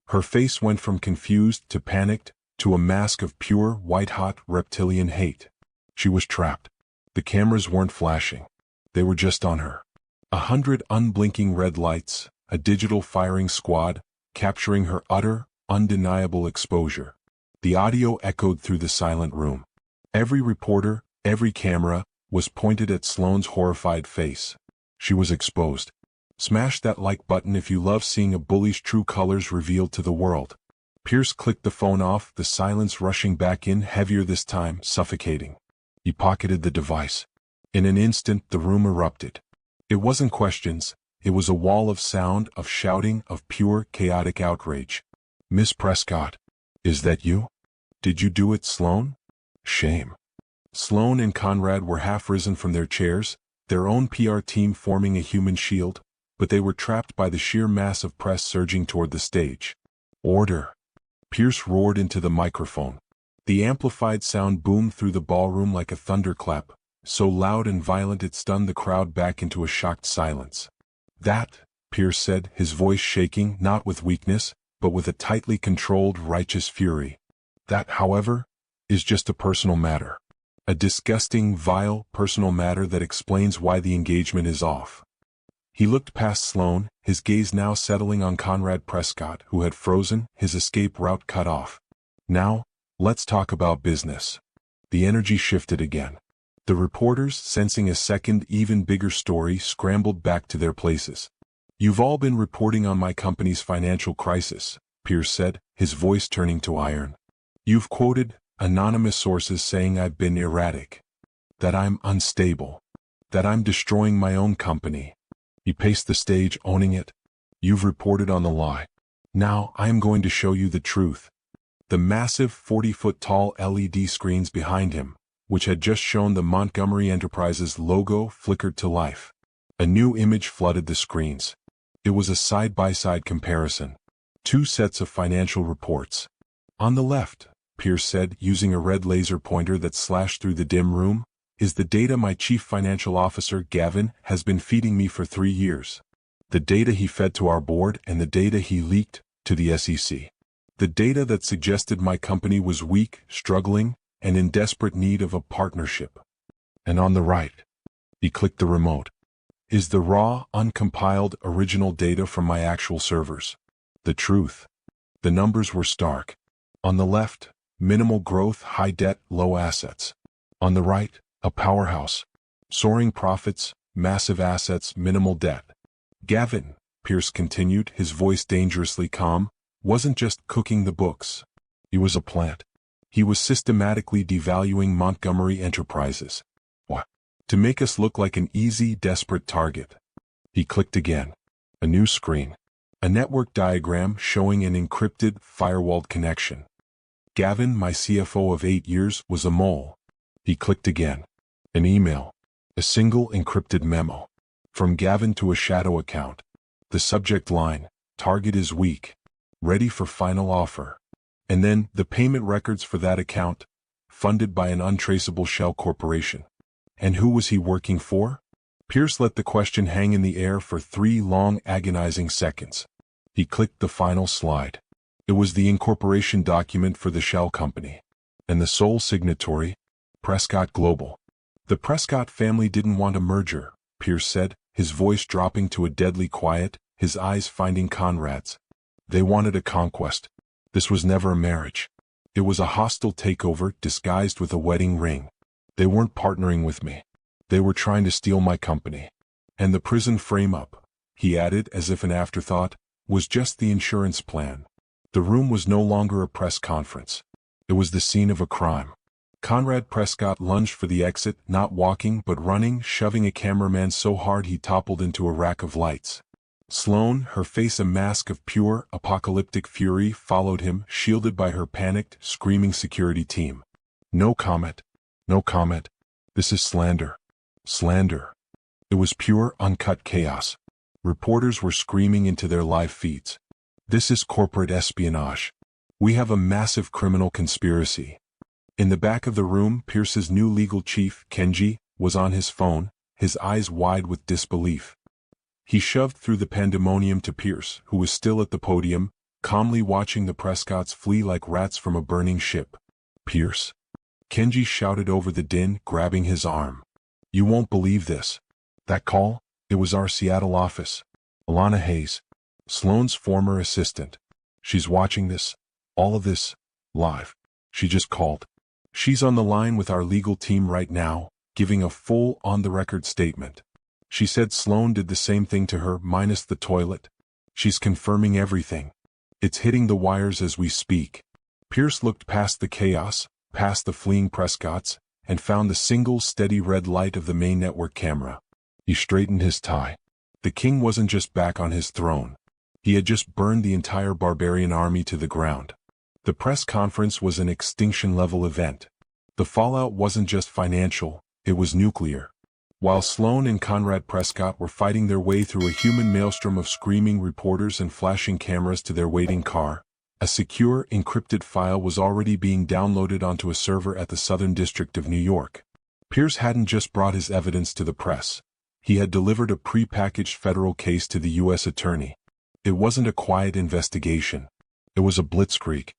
Her face went from confused to panicked, to a mask of pure, white-hot, reptilian hate. She was trapped. The cameras weren't flashing. They were just on her. 100 unblinking red lights, a digital firing squad, capturing her utter, undeniable exposure. The audio echoed through the silent room. Every reporter, every camera, was pointed at Sloane's horrified face. She was exposed. Smash that like button if you love seeing a bully's true colors revealed to the world. Pierce clicked the phone off, the silence rushing back in, heavier this time, suffocating. He pocketed the device. In an instant, the room erupted. It wasn't questions, it was a wall of sound, of shouting, of pure, chaotic outrage. "Miss Prescott, is that you? Did you do it, Sloane? Shame." Sloane and Conrad were half risen from their chairs, their own PR team forming a human shield, but they were trapped by the sheer mass of press surging toward the stage. "Order!" Pierce roared into the microphone. The amplified sound boomed through the ballroom like a thunderclap, so loud and violent it stunned the crowd back into a shocked silence. "That," Pierce said, his voice shaking, not with weakness, but with a tightly controlled, righteous fury. "That, however, is just a personal matter. A disgusting, vile, personal matter that explains why the engagement is off." He looked past Sloane, his gaze now settling on Conrad Prescott, who had frozen, his escape route cut off. "Now, let's talk about business." The energy shifted again. The reporters, sensing a second, even bigger story, scrambled back to their places. "You've all been reporting on my company's financial crisis," Pierce said, his voice turning to iron. "You've quoted anonymous sources saying I've been erratic, that I'm unstable, that I'm destroying my own company." He paced the stage, owning it. "You've reported on the lie. Now I am going to show you the truth." The massive 40-foot-tall LED screens behind him, which had just shown the Montgomery Enterprises logo, flickered to life. A new image flooded the screens. It was a side-by-side comparison. Two sets of financial reports. "On the left," Pierce said, using a red laser pointer that slashed through the dim room, "is the data my chief financial officer, Gavin, has been feeding me for 3 years. The data he fed to our board and the data he leaked to the SEC. The data that suggested my company was weak, struggling, and in desperate need of a partnership. And on the right," he clicked the remote, "is the raw, uncompiled, original data from my actual servers. The truth. The numbers were stark. On the left, minimal growth, high debt, low assets. On the right, a powerhouse. Soaring profits, massive assets, minimal debt. Gavin, Pierce continued, his voice dangerously calm, wasn't just cooking the books. He was a plant. He was systematically devaluing Montgomery Enterprises. What? To make us look like an easy, desperate target. He clicked again. A new screen. A network diagram showing an encrypted, firewalled connection. Gavin, my CFO of 8 years, was a mole. He clicked again. An email. A single encrypted memo. From Gavin to a shadow account. The subject line, target is weak. Ready for final offer. And then, the payment records for that account, funded by an untraceable shell corporation. And who was he working for? Pierce let the question hang in the air for 3 long, agonizing seconds. He clicked the final slide. It was the incorporation document for the shell company. And the sole signatory? Prescott Global. The Prescott family didn't want a merger, Pierce said, his voice dropping to a deadly quiet, his eyes finding Conrad's. They wanted a conquest. This was never a marriage. It was a hostile takeover disguised with a wedding ring. They weren't partnering with me. They were trying to steal my company. And the prison frame-up, he added as if an afterthought, was just the insurance plan. The room was no longer a press conference. It was the scene of a crime. Conrad Prescott lunged for the exit, not walking but running, shoving a cameraman so hard he toppled into a rack of lights. Sloane, her face a mask of pure, apocalyptic fury, followed him, shielded by her panicked, screaming security team. No comment. No comment. This is slander. Slander. It was pure, uncut chaos. Reporters were screaming into their live feeds. This is corporate espionage. We have a massive criminal conspiracy. In the back of the room, Pierce's new legal chief, Kenji, was on his phone, his eyes wide with disbelief. He shoved through the pandemonium to Pierce, who was still at the podium, calmly watching the Prescotts flee like rats from a burning ship. Pierce. Kenji shouted over the din, grabbing his arm. You won't believe this. That call? It was our Seattle office. Alana Hayes. Sloane's former assistant. She's watching this. All of this. Live. She just called. She's on the line with our legal team right now, giving a full on-the-record statement. She said Sloane did the same thing to her, minus the toilet. She's confirming everything. It's hitting the wires as we speak. Pierce looked past the chaos, past the fleeing Prescotts, and found the single steady red light of the main network camera. He straightened his tie. The king wasn't just back on his throne. He had just burned the entire barbarian army to the ground. The press conference was an extinction-level event. The fallout wasn't just financial, it was nuclear. While Sloane and Conrad Prescott were fighting their way through a human maelstrom of screaming reporters and flashing cameras to their waiting car, a secure, encrypted file was already being downloaded onto a server at the Southern District of New York. Pierce hadn't just brought his evidence to the press. He had delivered a pre-packaged federal case to the U.S. attorney. It wasn't a quiet investigation. It was a blitzkrieg.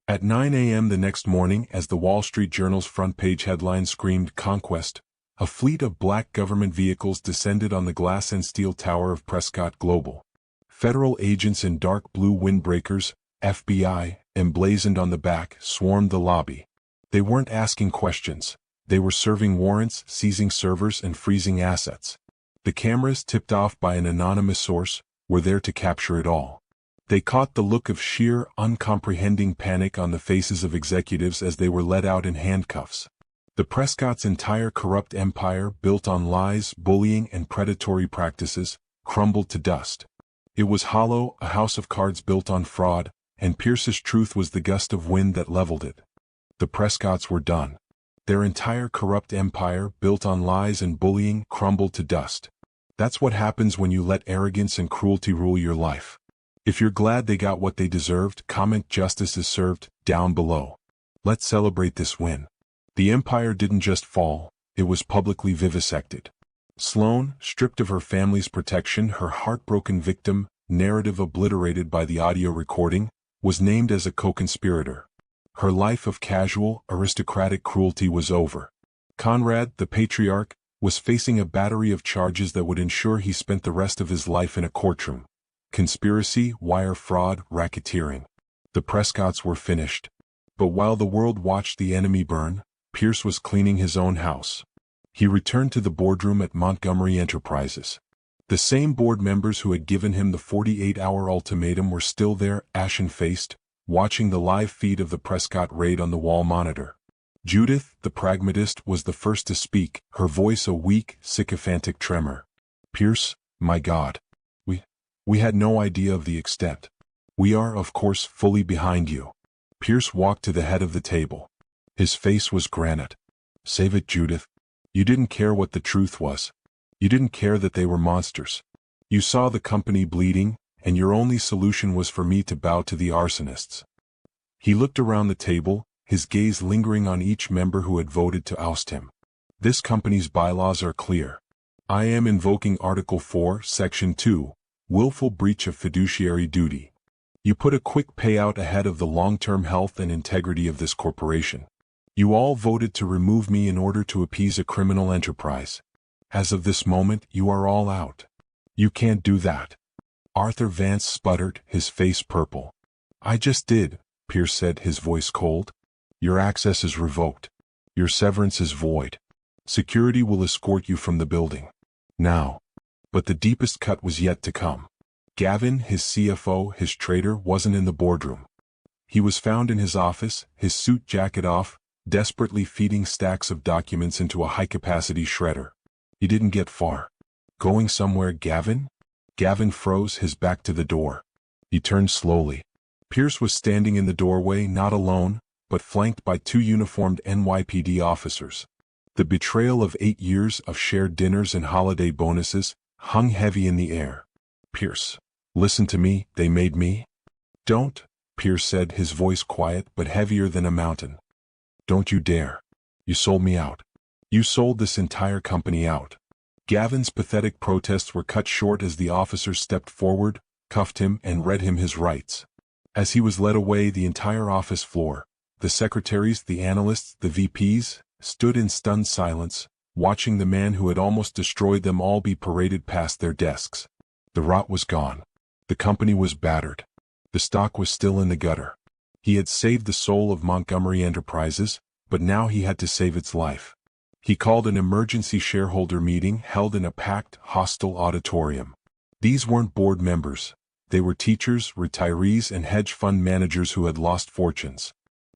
At 9 a.m. the next morning, as the Wall Street Journal's front-page headline screamed "Conquest," a fleet of black government vehicles descended on the glass and steel tower of Prescott Global. Federal agents in dark blue windbreakers, FBI, emblazoned on the back, swarmed the lobby. They weren't asking questions. They were serving warrants, seizing servers, and freezing assets. The cameras, tipped off by an anonymous source, were there to capture it all. They caught the look of sheer, uncomprehending panic on the faces of executives as they were led out in handcuffs. The Prescott's entire corrupt empire, built on lies, bullying, and predatory practices, crumbled to dust. It was hollow, a house of cards built on fraud, and Pierce's truth was the gust of wind that leveled it. The Prescotts were done. Their entire corrupt empire, built on lies and bullying, crumbled to dust. That's what happens when you let arrogance and cruelty rule your life. If you're glad they got what they deserved, comment "Justice is served" down below. Let's celebrate this win. The empire didn't just fall, it was publicly vivisected. Sloane, stripped of her family's protection, her heartbroken victim, narrative obliterated by the audio recording, was named as a co-conspirator. Her life of casual, aristocratic cruelty was over. Conrad, the patriarch, was facing a battery of charges that would ensure he spent the rest of his life in a courtroom. conspiracy, wire fraud, racketeering. The Prescotts were finished. But while the world watched the enemy burn, Pierce was cleaning his own house. He returned to the boardroom at Montgomery Enterprises. The same board members who had given him the 48-hour ultimatum were still there, ashen-faced, watching the live feed of the Prescott raid on the wall monitor. Judith, the pragmatist, was the first to speak, her voice a weak, sycophantic tremor. "Pierce, my God. We had no idea of the extent. We are, of course, fully behind you." Pierce walked to the head of the table. His face was granite. "Save it, Judith. You didn't care what the truth was. You didn't care that they were monsters. You saw the company bleeding, and your only solution was for me to bow to the arsonists." He looked around the table, his gaze lingering on each member who had voted to oust him. "This company's bylaws are clear. I am invoking Article 4, Section 2, willful breach of fiduciary duty. You put a quick payout ahead of the long-term health and integrity of this corporation. You all voted to remove me in order to appease a criminal enterprise. As of this moment, you are all out. You can't do that." Arthur Vance sputtered, his face purple. "I just did," Pierce said, his voice cold. "Your access is revoked. Your severance is void. Security will escort you from the building. Now." But the deepest cut was yet to come. Gavin, his CFO, his traitor, wasn't in the boardroom. He was found in his office, his suit jacket off, desperately feeding stacks of documents into a high-capacity shredder. He didn't get far. "Going somewhere, Gavin?" Gavin froze, his back to the door. He turned slowly. Pierce was standing in the doorway, not alone, but flanked by two uniformed NYPD officers. The betrayal of 8 years of shared dinners and holiday bonuses hung heavy in the air. "Pierce, listen to me, they made me." "Don't," Pierce said, his voice quiet but heavier than a mountain. "Don't you dare. You sold me out. You sold this entire company out." Gavin's pathetic protests were cut short as the officers stepped forward, cuffed him, and read him his rights. As he was led away, the entire office floor, the secretaries, the analysts, the VPs, stood in stunned silence, watching the man who had almost destroyed them all be paraded past their desks. The rot was gone. The company was battered. The stock was still in the gutter. He had saved the soul of Montgomery Enterprises, but now he had to save its life. He called an emergency shareholder meeting held in a packed, hostile auditorium. These weren't board members. They were teachers, retirees, and hedge fund managers who had lost fortunes.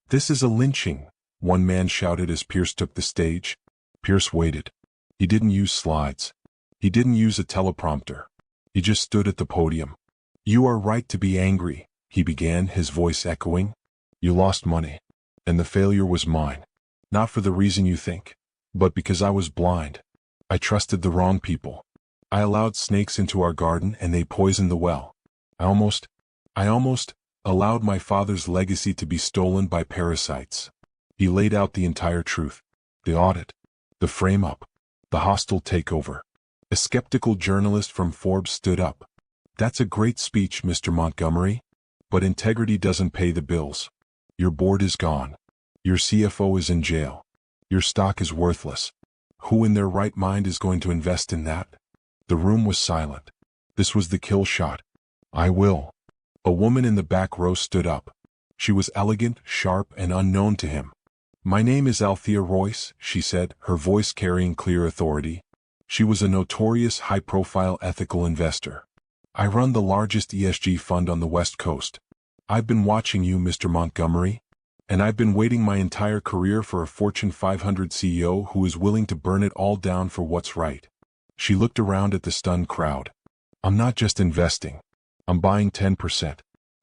"This is a lynching," one man shouted as Pierce took the stage. Pierce waited. He didn't use slides. He didn't use a teleprompter. He just stood at the podium. "You are right to be angry," he began, his voice echoing. "You lost money. And the failure was mine. Not for the reason you think, but because I was blind. I trusted the wrong people. I allowed snakes into our garden and they poisoned the well. I almost allowed my father's legacy to be stolen by parasites." He laid out the entire truth. The audit. The frame-up. The hostile takeover. A skeptical journalist from Forbes stood up. "That's a great speech, Mr. Montgomery. But integrity doesn't pay the bills. Your board is gone. Your CFO is in jail. Your stock is worthless. Who in their right mind is going to invest in that?" The room was silent. This was the kill shot. "I will." A woman in the back row stood up. She was elegant, sharp, and unknown to him. "My name is Althea Royce," she said, her voice carrying clear authority. She was a notorious high-profile ethical investor. "I run the largest ESG fund on the West Coast. I've been watching you, Mr. Montgomery. And I've been waiting my entire career for a Fortune 500 CEO who is willing to burn it all down for what's right." She looked around at the stunned crowd. "I'm not just investing. I'm buying 10%.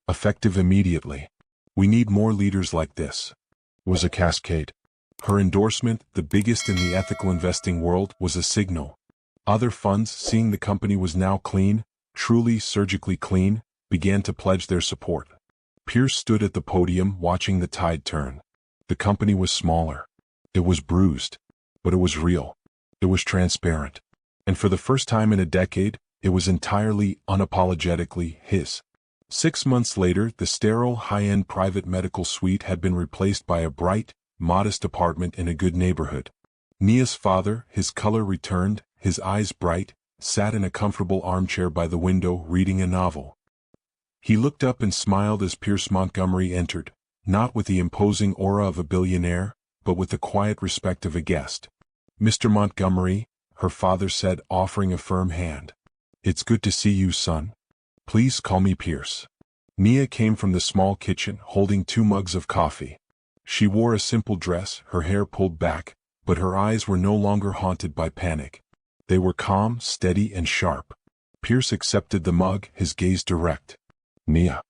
Effective immediately. We need more leaders like this." It was a cascade. Her endorsement, the biggest in the ethical investing world, was a signal. Other funds, seeing the company was now clean, truly surgically clean, began to pledge their support. Pierce stood at the podium watching the tide turn. The company was smaller. It was bruised. But it was real. It was transparent. And for the first time in a decade, it was entirely, unapologetically his. 6 months later, the sterile, high-end private medical suite had been replaced by a bright, modest apartment in a good neighborhood. Nia's father, his color returned, his eyes bright, sat in a comfortable armchair by the window reading a novel. He looked up and smiled as Pierce Montgomery entered, not with the imposing aura of a billionaire, but with the quiet respect of a guest. "Mr. Montgomery," her father said, offering a firm hand. "It's good to see you, son. Please call me Pierce." Nia came from the small kitchen, holding 2 mugs of coffee. She wore a simple dress, her hair pulled back, but her eyes were no longer haunted by panic. They were calm, steady, and sharp. Pierce accepted the mug, his gaze direct. "Nia,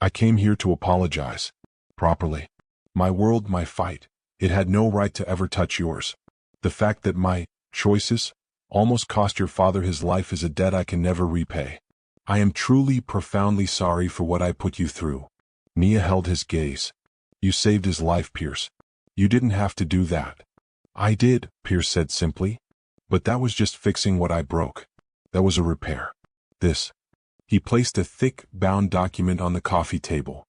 I came here to apologize. Properly. My world, my fight. It had no right to ever touch yours. The fact that my choices almost cost your father his life is a debt I can never repay. I am truly, profoundly sorry for what I put you through." Nia held his gaze. "You saved his life, Pierce. You didn't have to do that." "I did," Pierce said simply. "But that was just fixing what I broke. That was a repair. This." He placed a thick, bound document on the coffee table.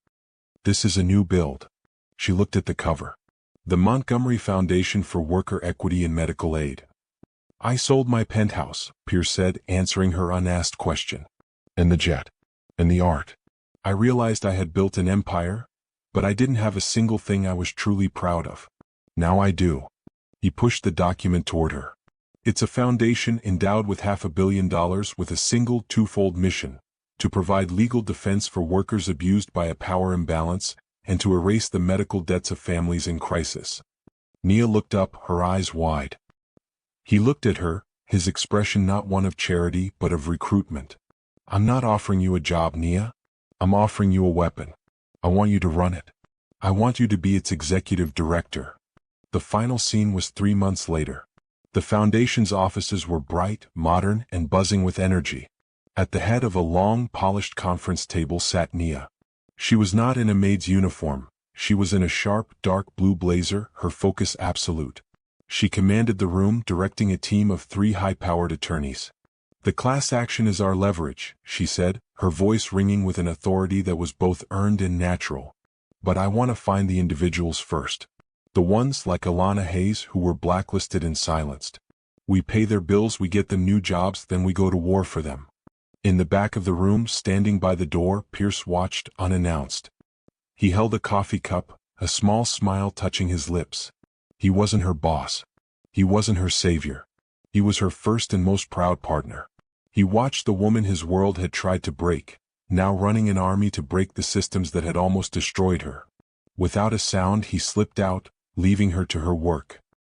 "This is a new build." She looked at the cover. "The Montgomery Foundation for Worker Equity and Medical Aid." "I sold my penthouse," Pierce said, answering her unasked question. "And the jet. And the art. I realized I had built an empire, but I didn't have a single thing I was truly proud of. Now I do." He pushed the document toward her. "It's a foundation endowed with $500 million with a single twofold mission: to provide legal defense for workers abused by a power imbalance, and to erase the medical debts of families in crisis." Nia looked up, her eyes wide. He looked at her, his expression not one of charity but of recruitment. "I'm not offering you a job, Nia. I'm offering you a weapon. I want you to run it. I want you to be its executive director." The final scene was 3 months later. The foundation's offices were bright, modern, and buzzing with energy. At the head of a long, polished conference table sat Nia. She was not in a maid's uniform. She was in a sharp, dark blue blazer, her focus absolute. She commanded the room, directing a team of 3 high-powered attorneys. "The class action is our leverage," she said, her voice ringing with an authority that was both earned and natural. "But I want to find the individuals first. The ones like Alana Hayes who were blacklisted and silenced. We pay their bills, we get them new jobs, then we go to war for them." In the back of the room, standing by the door, Pierce watched, unannounced. He held a coffee cup, a small smile touching his lips. He wasn't her boss. He wasn't her savior. He was her first and most proud partner. He watched the woman his world had tried to break, now running an army to break the systems that had almost destroyed her. Without a sound he slipped out, leaving her to her work.